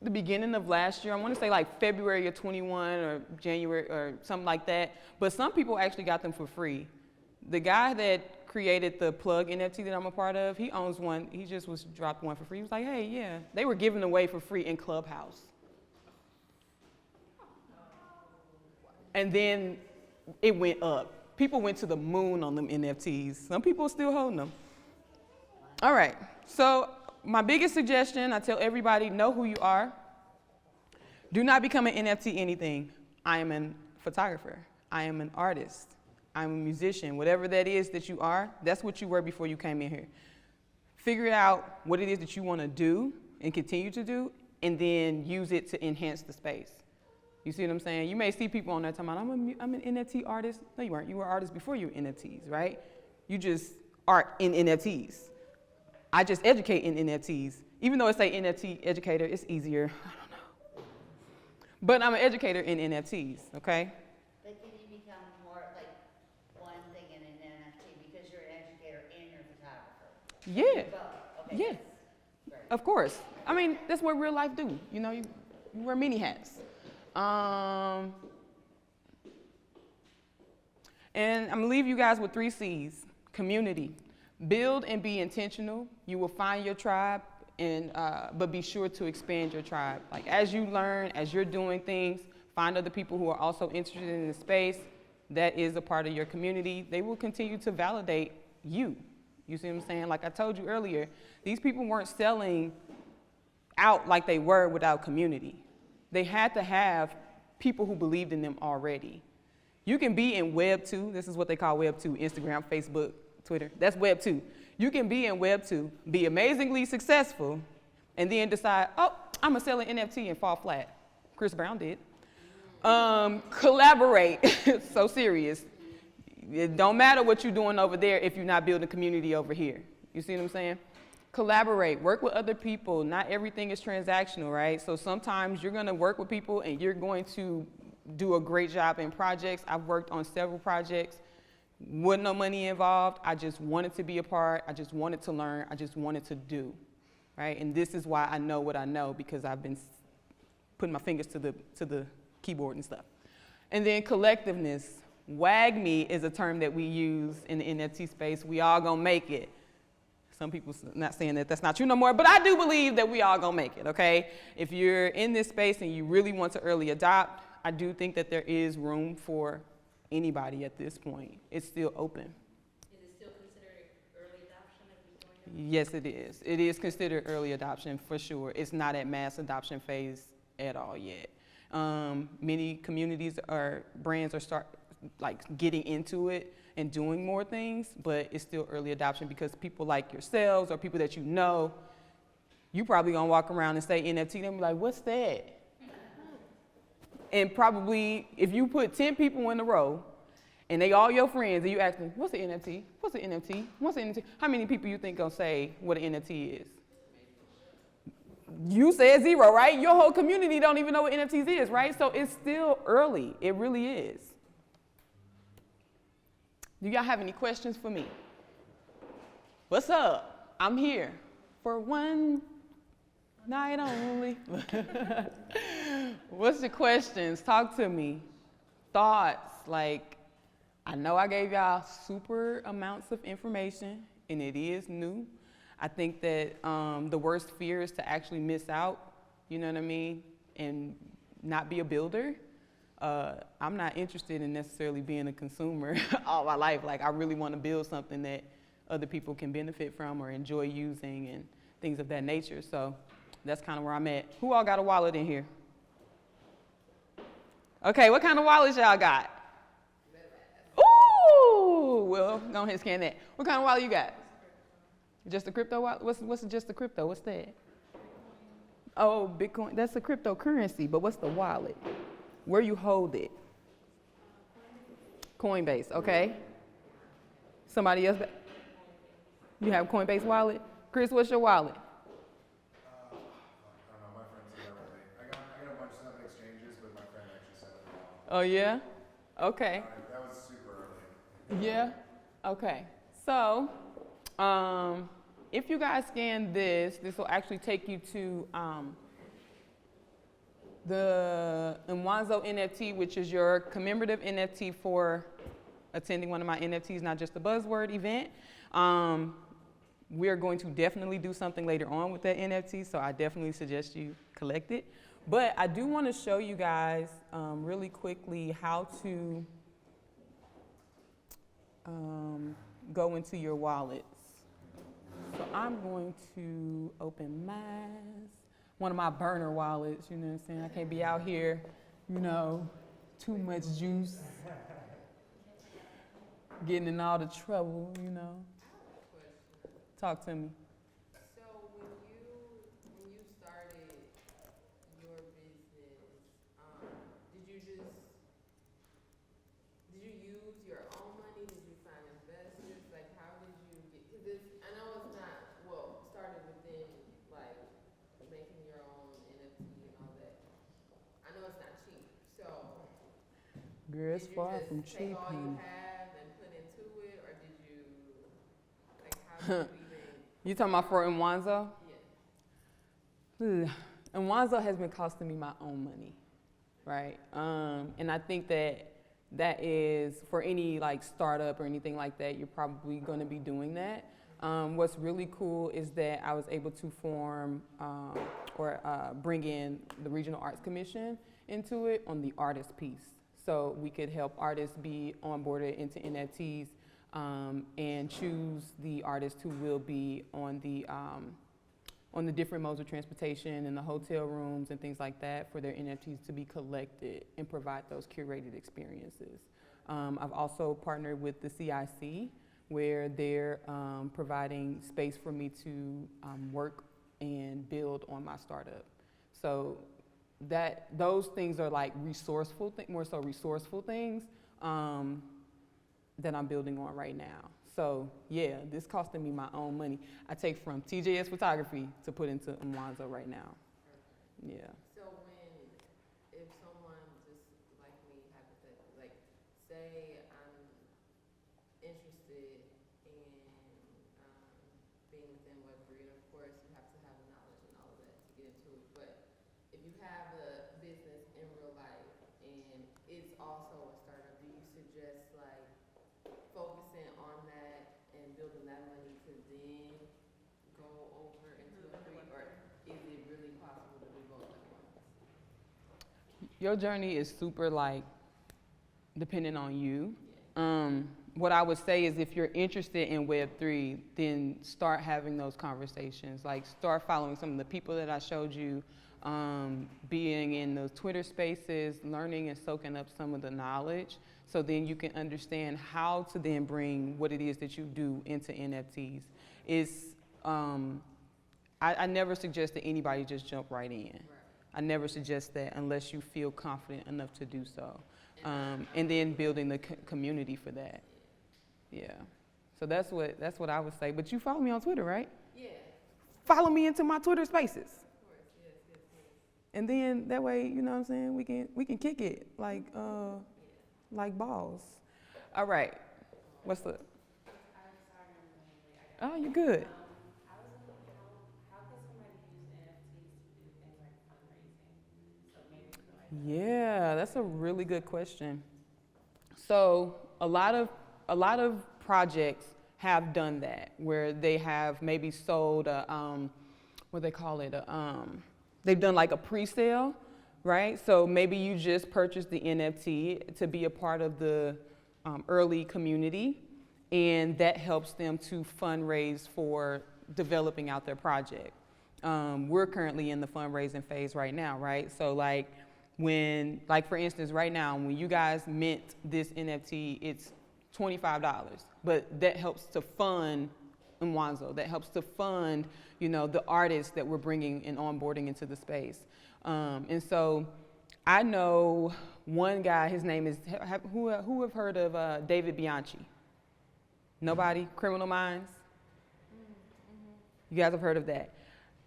the beginning of last year. I want to say like February of 21 or January or something like that. But some people actually got them for free. The guy that created the plug NFT that I'm a part of, he owns one. He just dropped one for free. He was like, hey, yeah. They were giving away for free in Clubhouse. And then it went up. People went to the moon on them NFTs. Some people are still holding them. All right, so my biggest suggestion, I tell everybody, know who you are. Do not become an NFT anything. I am a photographer. I am an artist. I'm a musician. Whatever that is that you are, that's what you were before you came in here. Figure out what it is that you want to do and continue to do, and then use it to enhance the space. You see what I'm saying? You may see people on there talking about, I'm an NFT artist. No, you weren't. You were an artist before you were NFTs, right? You just art in NFTs. I just educate in NFTs. Even though it say NFT educator, it's easier. I don't know. But I'm an educator in NFTs, okay? But can you become more like one thing in an NFT because you're an educator and you're a photographer? Yeah. Both. Okay. Yeah. Great. Of course. I mean, that's what real life do. You know, you wear many hats. And I'm gonna leave you guys with 3 C's. Community. Build and be intentional. You will find your tribe, but be sure to expand your tribe. Like as you learn, as you're doing things, find other people who are also interested in the space. That is a part of your community. They will continue to validate you. You see what I'm saying? Like I told you earlier, these people weren't selling out like they were without community. They had to have people who believed in them already. You can be in Web 2. This is what they call Web 2, Instagram, Facebook, Twitter. That's Web 2. You can be in Web 2, be amazingly successful, and then decide, oh, I'm going to sell an NFT and fall flat. Chris Brown did. Collaborate. So serious. It don't matter what you're doing over there if you're not building community over here. You see what I'm saying? Collaborate, work with other people. Not everything is transactional, right? So sometimes you're gonna work with people and you're going to do a great job in projects. I've worked on several projects. Wasn't no money involved. I just wanted to be a part. I just wanted to learn. I just wanted to do, right? And this is why I know what I know, because I've been putting my fingers to the keyboard and stuff. And then collectiveness. WAGME is a term that we use in the NFT space. We all gonna make it. Some people not saying that that's not true no more, but I do believe that we all gonna make it, okay? If you're in this space and you really want to early adopt, I do think that there is room for anybody at this point. It's still open. Is it still considered early adoption if you join? Yes, it is. It is considered early adoption for sure. It's not at mass adoption phase at all yet. Many communities or brands are getting into it and doing more things, but it's still early adoption because people like yourselves or people that you know, you probably gonna walk around and say NFT, they'll be like, what's that? And probably if you put 10 people in a row and they all your friends and you ask them, what's an NFT? What's an NFT? What's an NFT? How many people you think gonna say what an NFT is? You said 0, right? Your whole community don't even know what NFTs is, right? So it's still early. It really is. Do y'all have any questions for me? What's up? I'm here for one night only. What's your questions? Talk to me. Thoughts, like, I know I gave y'all super amounts of information and it is new. I think that the worst fear is to actually miss out, you know what I mean, and not be a builder. I'm not interested in necessarily being a consumer all my life. Like, I really want to build something that other people can benefit from or enjoy using and things of that nature. So that's kind of where I'm at. Who all got a wallet in here? Okay, what kind of wallets y'all got? Ooh, well, go ahead and scan that. What kind of wallet you got? Just a crypto wallet? What's just a crypto? What's that? Oh, Bitcoin. That's a cryptocurrency, but what's the wallet? Where you hold it? Coinbase, okay. Somebody else? You have Coinbase wallet? Chris, what's your wallet? I don't know, my friend said everything. I got a bunch of stuff in exchanges, but my friend actually set it all. Oh, yeah? Okay. That was super early. Yeah? Okay. So, if you guys scan this will actually take you to the Mwanzo NFT, which is your commemorative NFT for attending one of my NFTs, Not Just a Buzzword event. We're going to definitely do something later on with that NFT, so I definitely suggest you collect it. But I do want to show you guys really quickly how to go into your wallets. So I'm going to open one of my burner wallets, you know what I'm saying? I can't be out here, you know, too much juice, getting in all the trouble, you know. Talk to me. So when you started your business, did you use your own money? Did you find investors? Like, how did you get? Because this, I know it's not started within like making your own NFT and all that. I know it's not cheap. So Girl, it's did you far just from take cheap. all you have and put into it, or did you like how did you even? You talking about for Mwanzo? Yeah. Mwanzo has been costing me my own money, right? And I think that is, for any like startup or anything like that, you're probably gonna be doing that. What's really cool is that I was able to form bring in the Regional Arts Commission into it on the artist piece. So we could help artists be onboarded into NFTs and choose the artists who will be on the different modes of transportation and the hotel rooms and things like that for their NFTs to be collected and provide those curated experiences. I've also partnered with the CIC where they're providing space for me to work and build on my startup. So those things are like more so resourceful things that I'm building on right now. So yeah, this costing me my own money. I take from TJS Photography to put into Mwanzo right now. Yeah. So if someone just like me, hypothetically, like say I'm interested in being within Web3, and of course you have to have the knowledge and all of that to get into it, but if you have a business in real life and it's also a startup, do you suggest like focusing on that and building that money to then go over into Web3, or is it really possible to do both at once? Your journey is super like dependent on you. What I would say is if you're interested in Web3, then start having those conversations. Like start following some of the people that I showed you, being in those Twitter spaces, learning and soaking up some of the knowledge. So then you can understand how to then bring what it is that you do into NFTs. I never suggest that anybody just jump right in. Right. I never suggest that unless you feel confident enough to do so. And then building the community for that. Yeah. So that's what I would say. But you follow me on Twitter, right? Yeah. Follow me into my Twitter spaces. Of course, yes. And then that way, you know what I'm saying, we can kick it like balls. All right. What's up? Oh, you good. I was wondering how can somebody use NFTs to do things like fundraising? So maybe Yeah, that's a really good question. So a lot of projects have done that, where they have maybe sold they've done like a pre-sale, right? So maybe you just purchased the NFT to be a part of the early community, and that helps them to fundraise for developing out their project. We're currently in the fundraising phase right now, right? So for instance, right now, when you guys mint this NFT, it's $25, but that helps to fund Mwanzo. That helps to fund, the artists that we're bringing and onboarding into the space. And so I know one guy, his name is, who have heard of David Bianchi? Nobody? Criminal Minds? You guys have heard of that?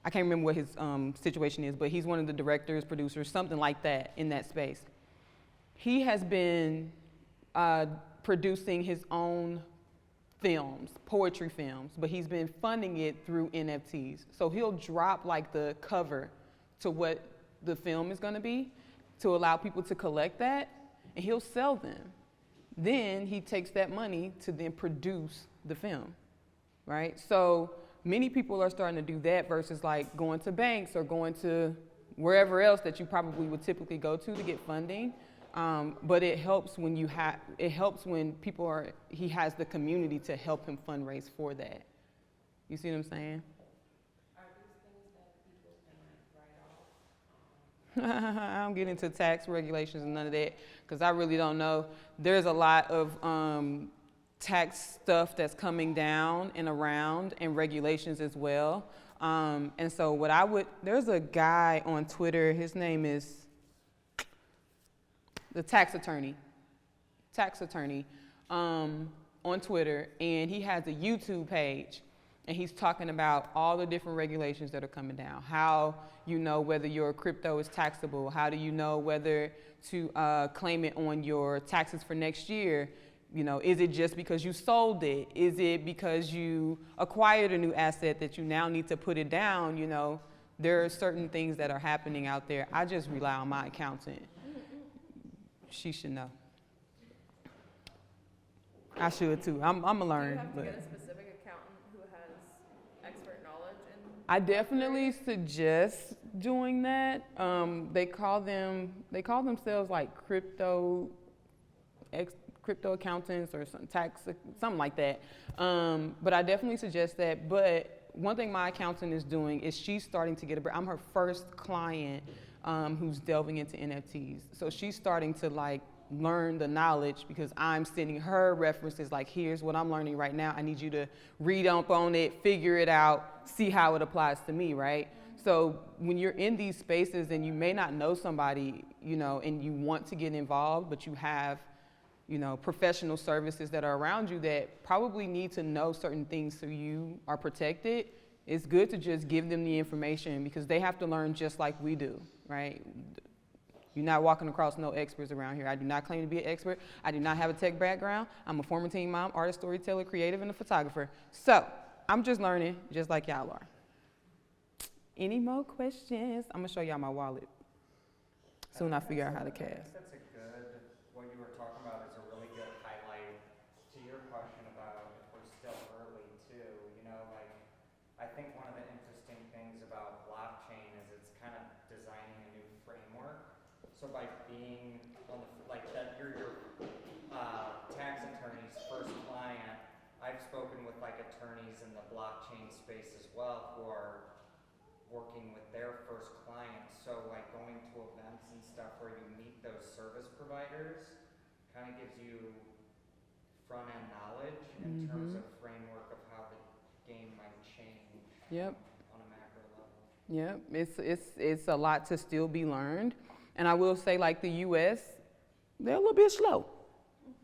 I can't remember what his situation is, but he's one of the directors, producers, something like that in that space. He has been producing his own films, poetry films, but he's been funding it through NFTs. So he'll drop like the cover to what the film is gonna be to allow people to collect that, and he'll sell them. then he takes that money to then produce the film, right? So many people are starting to do that versus like going to banks or going to wherever else that you probably would typically go to get funding. But it helps when he has the community to help him fundraise for that. You see what I'm saying? Are these things that people can like write off? I don't get into tax regulations and none of that because I really don't know. There's a lot of tax stuff that's coming down and around and regulations as well. And so there's a guy on Twitter, his name is the tax attorney on Twitter, and he has a YouTube page. And he's talking about all the different regulations that are coming down. How you know whether your crypto is taxable. How do you know whether to claim it on your taxes for next year? You know, is it just because you sold it? Is it because you acquired a new asset that you now need to put it down? You know, there are certain things that are happening out there. I just rely on my accountant. She should know. I should too. I'm gonna learn. Do you have to but get a specific accountant who has expert knowledge in? I definitely suggest doing that. They call themselves like crypto accountants or something like that. But I definitely suggest that. But one thing my accountant is doing is she's starting to get I'm her first client who's delving into NFTs. So she's starting to like learn the knowledge because I'm sending her references like, here's what I'm learning right now. I need you to read up on it, figure it out, see how it applies to me, right? So when you're in these spaces and you may not know somebody, you know, and you want to get involved, but you have, you know, professional services that are around you that probably need to know certain things so you are protected, it's good to just give them the information because they have to learn just like we do, right? You're not walking across no experts around here. I do not claim to be an expert. I do not have a tech background. I'm a former teen mom, artist, storyteller, creative, and a photographer. So I'm just learning just like y'all are. Any more questions? I'm gonna show y'all my wallet. Soon I figure out how to cast. That's a good, what you were talking about is a really good highlight to your question about if we're still early too. You know, like, I think one of the interesting things about blockchain is it's kind of designing a new framework. So by being on the, like that, you're your tax attorney's first client. I've spoken with like attorneys in the blockchain space as well who are working with their first clients. So like going to events and stuff where you meet those service providers kind of gives you front end knowledge in terms of framework of how the game might change. Yep. On a macro level. Yep. It's a lot to still be learned. And I will say, like the U.S., they're a little bit slow.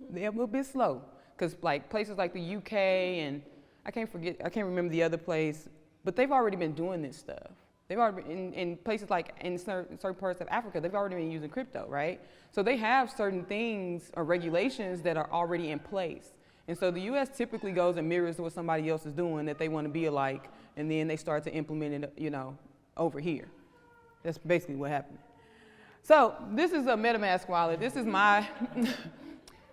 They're a little bit slow. Because like places like the U.K. and I can't remember the other place, but they've already been doing this stuff. They've already been, in places like in certain parts of Africa, they've already been using crypto, right? So they have certain things or regulations that are already in place. And so the U.S. typically goes and mirrors what somebody else is doing that they want to be alike, and then they start to implement it, you know, over here. That's basically what happened. So this is a MetaMask wallet. This is my,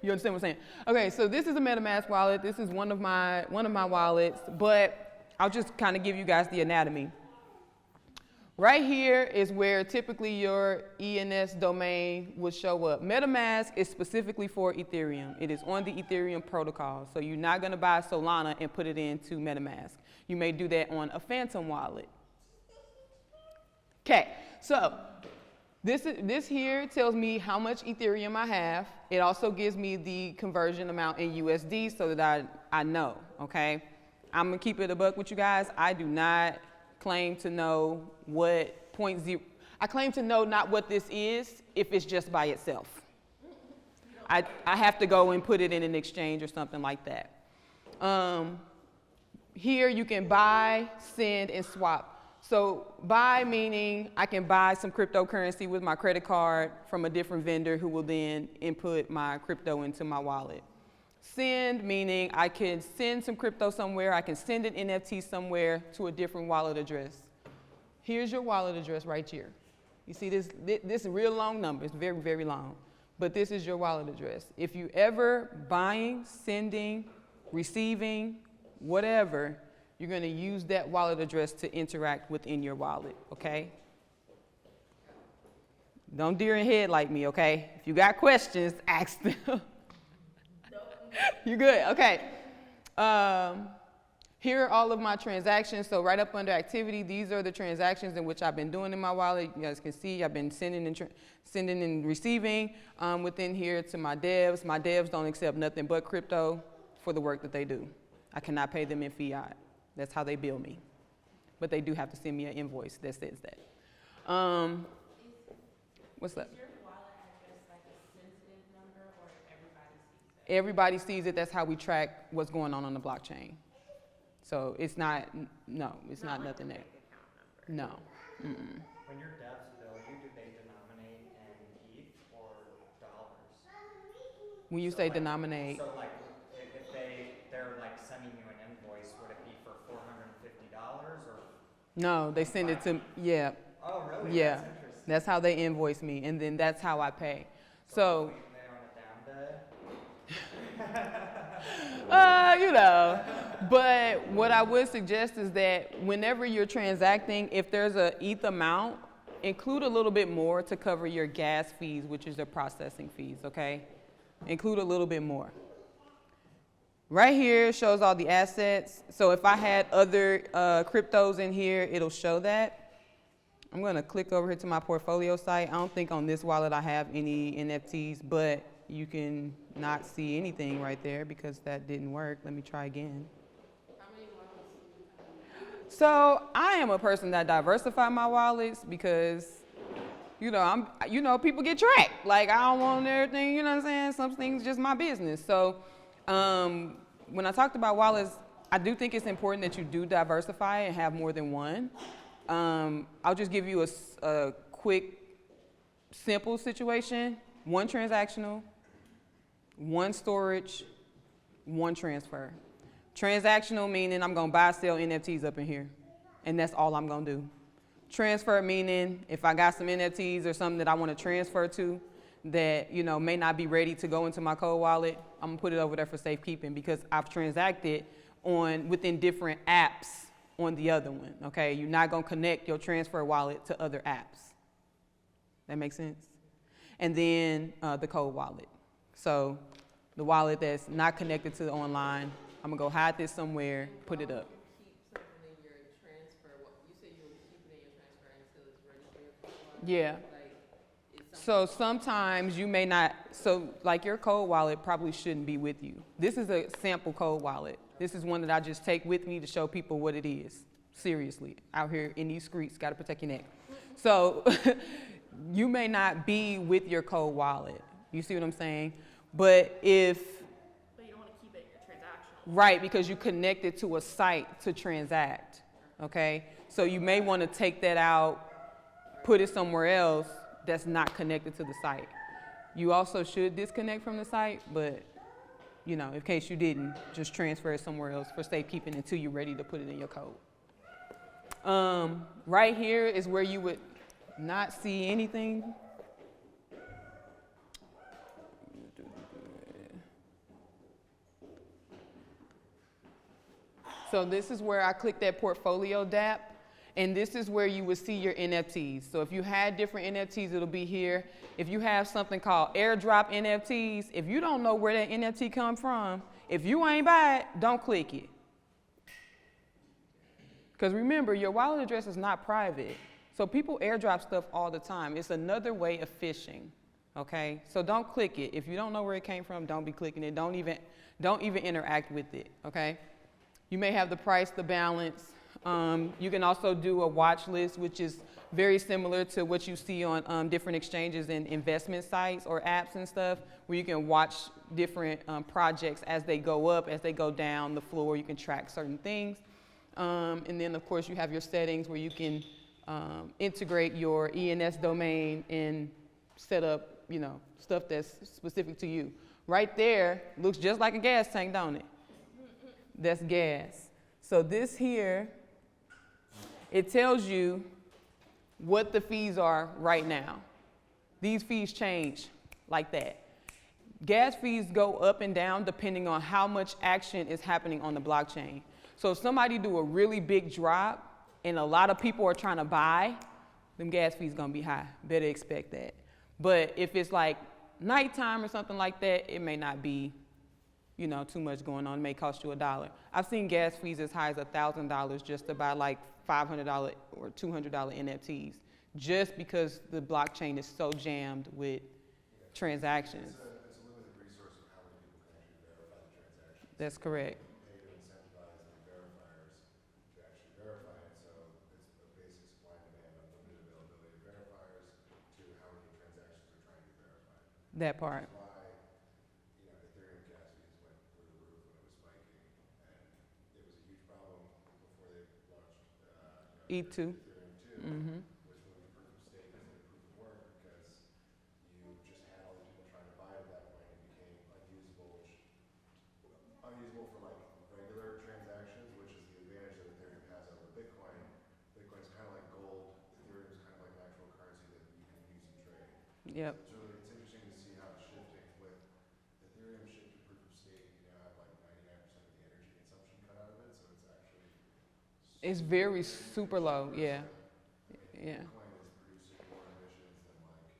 you understand what I'm saying? Okay, so this is a MetaMask wallet. This is one of my wallets, but I'll just kind of give you guys the anatomy. Right here is where typically your ENS domain would show up. MetaMask is specifically for Ethereum. It is on the Ethereum protocol. So you're not gonna buy Solana and put it into MetaMask. You may do that on a Phantom wallet. Okay, so this here tells me how much Ethereum I have. It also gives me the conversion amount in USD so that I know, okay? I'm gonna keep it a buck with you guys. I do not claim to know what 0.0, I claim to know not what this is if it's just by itself. I have to go and put it in an exchange or something like that. Here you can buy, send, and swap. So buy meaning I can buy some cryptocurrency with my credit card from a different vendor who will then input my crypto into my wallet. Send meaning I can send some crypto somewhere, I can send an NFT somewhere to a different wallet address. Here's your wallet address right here. You see this is a real long number, it's very, very long. but this is your wallet address. If you ever buying, sending, receiving, whatever, you're going to use that wallet address to interact within your wallet, okay? Don't deer in head like me, okay? If you got questions, ask them. You're good, okay. Here are all of my transactions. So right up under activity, these are the transactions in which I've been doing in my wallet. You guys can see I've been sending and receiving within here to my devs. My devs don't accept nothing but crypto for the work that they do. I cannot pay them in fiat. That's how they bill me. But they do have to send me an invoice that says that. What's that? Is your wallet address like a sensitive number or everybody sees it? Everybody sees it. That's how we track what's going on the blockchain. So it's not, no, it's not nothing there. No. Mm-mm. When your devs bill you, do they denominate in ETH or dollars? When you say denominate, So like, if they're like sending you an invoice, would it be for $450 or? no, they send it to, yeah, Oh, really? yeah. That's interesting. That's how they invoice me, and then that's how I pay. So, you know, but what I would suggest is that whenever you're transacting, if there's a ETH amount, include a little bit more to cover your gas fees, which is the processing fees, okay? Include a little bit more. Right here shows all the assets. So if I had other cryptos in here, it'll show that. I'm gonna click over here to my portfolio site. I don't think on this wallet I have any NFTs, but you can not see anything right there because that didn't work. Let me try again. How many wallets do you have? So I am a person that diversify my wallets because, people get tracked. Like I don't want everything, you know what I'm saying? Some things just my business. So when I talked about wallets, I do think it's important that you do diversify and have more than one. I'll just give you a quick, simple situation. One transactional, one storage, one transfer. Transactional meaning I'm gonna buy, sell NFTs up in here, and that's all I'm gonna do. Transfer meaning if I got some NFTs or something that I wanna transfer to that, may not be ready to go into my cold wallet, I'm gonna put it over there for safekeeping because I've transacted within different apps on the other one, okay? You're not gonna connect your transfer wallet to other apps. That makes sense? And then the cold wallet. So the wallet that's not connected to the online, I'm gonna go hide this somewhere, put it up. You keep something in your transfer, you said you would keep it in your transfer until it's ready for your wallet? Yeah. Like, is So sometimes you may not, like your cold wallet probably shouldn't be with you. This is a sample cold wallet. This is one that I just take with me to show people what it is. Seriously, out here in these streets, gotta protect your neck. So you may not be with your cold wallet. You see what I'm saying? But But you don't want to keep it in your transactional. right, because you connect it to a site to transact, okay? So you may want to take that out, put it somewhere else that's not connected to the site. You also should disconnect from the site, but in case you didn't, just transfer it somewhere else for safekeeping until you're ready to put it in your code. Right here is where you would not see anything. So this is where I click that portfolio dApp, and this is where you would see your NFTs. So if you had different NFTs, it'll be here. If you have something called airdrop NFTs, if you don't know where that NFT come from, if you ain't buy it, don't click it. Because remember, your wallet address is not private. So people airdrop stuff all the time. It's another way of phishing, okay? So don't click it. If you don't know where it came from, don't be clicking it. Don't even interact with it, okay? You may have the price, the balance. You can also do a watch list, which is very similar to what you see on different exchanges and investment sites or apps and stuff, where you can watch different projects as they go up, as they go down the floor. You can track certain things. And then, of course, you have your settings where you can integrate your ENS domain and set up, stuff that's specific to you. Right there looks just like a gas tank, don't it? That's gas. So this here, it tells you what the fees are right now. These fees change like that. Gas fees go up and down depending on how much action is happening on the blockchain. So if somebody do a really big drop and a lot of people are trying to buy, them gas fees gonna be high. Better expect that. But if it's like nighttime or something like that, it may not be, you know, too much going on. It may cost you $1. I've seen gas fees as high as $1,000 just to buy like $500 or $200 NFTs, just because the blockchain is so jammed with transactions. It's a limited resource of how many people can actually verify the transactions. That's correct. Pay to incentivize the verifiers to actually verify it, so it's a basic supply and demand, unlimited availability of verifiers to how many transactions are trying to be verified. That part. That's why, you know, Ethereum gas fees went through the roof when it was spiking, and it was a huge problem before they launched, E2. Ethereum 2, Mm-hmm. was moving proof of stake instead of proof of work, because you just had all these people trying to buy it at that point, and it became unusable for like regular transactions, which is the advantage that Ethereum has over Bitcoin. Bitcoin's kind of like gold. Ethereum is kind of like an actual currency that you can use and trade. Yep. It's interesting to see how it's shifting. With Ethereum shift to proof of stake, you now have like 99% of the energy consumption cut out of it, so it's actually It's very super low. Yeah. Yeah. Bitcoin is producing more emissions than like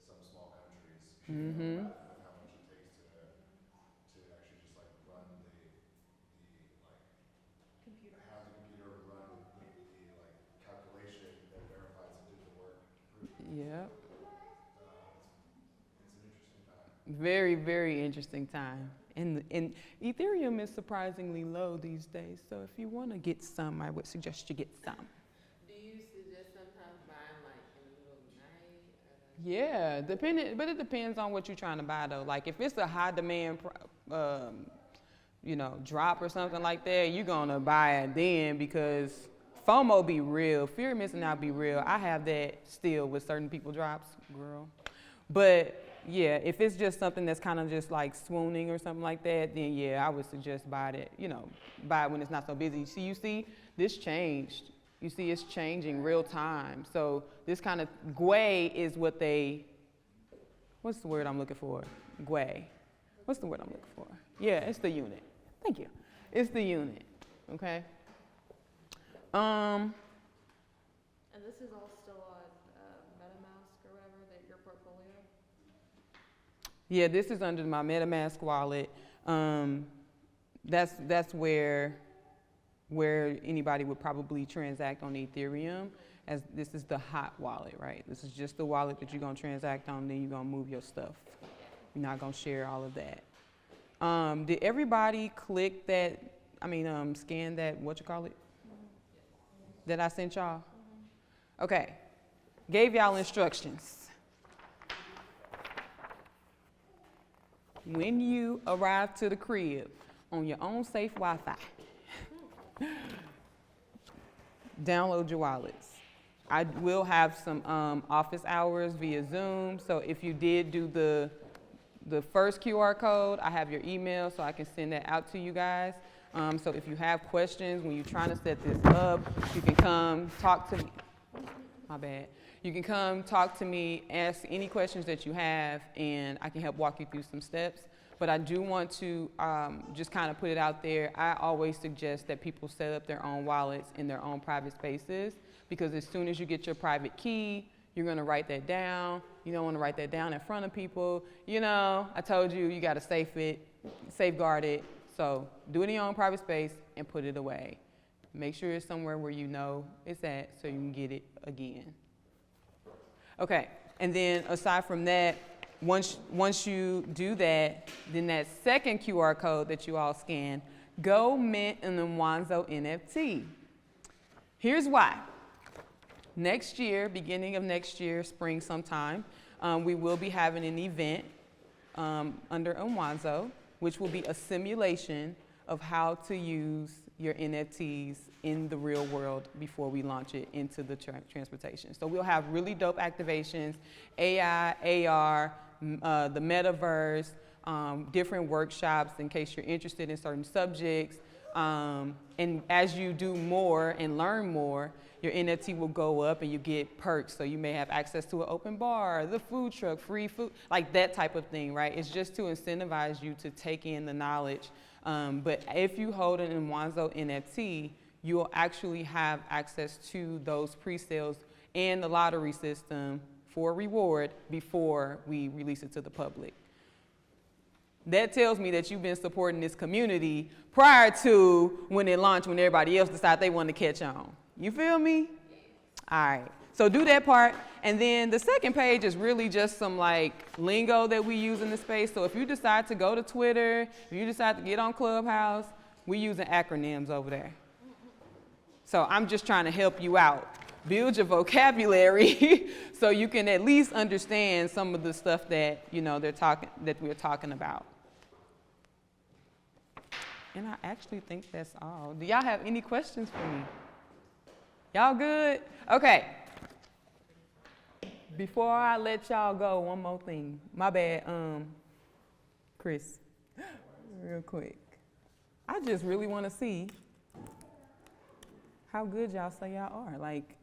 some small countries. Mm-hmm. With how much it takes to actually just like run the like Computer. have the computer run the like calculation that verifies it did the work. Yep. It's an interesting time. Very, very interesting time. And Ethereum is surprisingly low these days. So if you want to get some, I would suggest you get some. Do you suggest sometimes buying like in the middle of the night? Yeah, but it depends on what you're trying to buy though. Like if it's a high demand, you know, drop or something like that, you're gonna buy it then because FOMO be real, fear of missing out be real. I have that still with certain people drops, girl. But yeah, if it's just something that's kind of just like swooning or something like that, then yeah, I would suggest buy it, you know, buy it when it's not so busy. You see, this changed. You see, it's changing real time. So this kind of GUI is what what's the word I'm looking for? GUI. What's the word I'm looking for? Yeah, it's the unit. Thank you. It's the unit, okay? And this is all still on MetaMask or whatever, that your portfolio? Yeah, this is under my MetaMask wallet. That's where anybody would probably transact on Ethereum, as this is the hot wallet, right? This is just the wallet that you're gonna transact on, then you're gonna move your stuff. You're not gonna share all of that. Did everybody click that, scan that, that I sent y'all? Okay, gave y'all instructions. When you arrive to the crib on your own safe Wi-Fi, download your wallets. I will have some office hours via Zoom, so if you did do the first QR code, I have your email so I can send that out to you guys. So if you have questions when you're trying to set this up, you can come talk to me. My bad. You can come talk to me, ask any questions that you have, and I can help walk you through some steps. But I do want to just kind of put it out there. I always suggest that people set up their own wallets in their own private spaces, because as soon as you get your private key, you're going to write that down. You don't want to write that down in front of people. You know, I told you, you got to safeguard it. So do it in your own private space and put it away. Make sure it's somewhere where you know it's at so you can get it again. Okay, and then aside from that, once you do that, then that second QR code that you all scan, go mint an Mwanzo NFT. Here's why. Next year, beginning of next year, spring sometime, we will be having an event under Mwanzo, which will be a simulation of how to use your NFTs in the real world before we launch it into the transportation. So we'll have really dope activations, AI, AR, the metaverse, different workshops in case you're interested in certain subjects. And as you do more and learn more, your NFT will go up and you get perks. So you may have access to an open bar, the food truck, free food, like that type of thing, right? It's just to incentivize you to take in the knowledge. But if you hold an Mwanzo NFT, you'll actually have access to those pre-sales and the lottery system for reward before we release it to the public. That tells me that you've been supporting this community prior to when it launched, when everybody else decided they wanted to catch on. You feel me? All right. So do that part. And then the second page is really just some like lingo that we use in the space. So if you decide to go to Twitter, if you decide to get on Clubhouse, we're using acronyms over there. So I'm just trying to help you out. Build your vocabulary so you can at least understand some of the stuff that, you know, we're talking about. And I actually think that's all. Do y'all have any questions for me? Y'all good? Okay. Before I let y'all go, one more thing. My bad, Chris, real quick. I just really want to see how good y'all say y'all are. Like,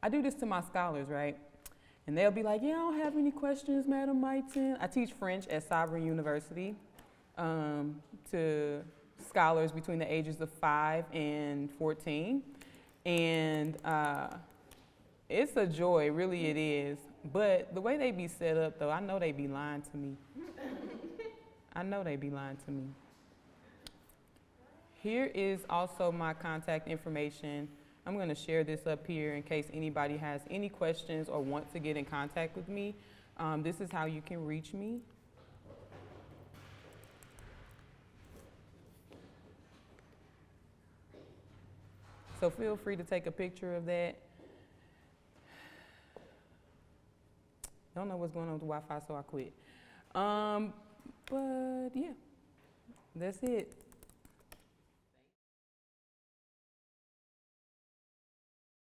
I do this to my scholars, right? And they'll be like, yeah, I don't have any questions, Madam Myton. I teach French at Sovereign University to scholars between the ages of 5 and 14. And it's a joy, really it is. But the way they be set up, though, I know they be lying to me. I know they be lying to me. Here is also my contact information. I'm going to share this up here in case anybody has any questions or wants to get in contact with me. This is how you can reach me. So feel free to take a picture of that. Don't know what's going on with the Wi-Fi, so I quit. But yeah, that's it.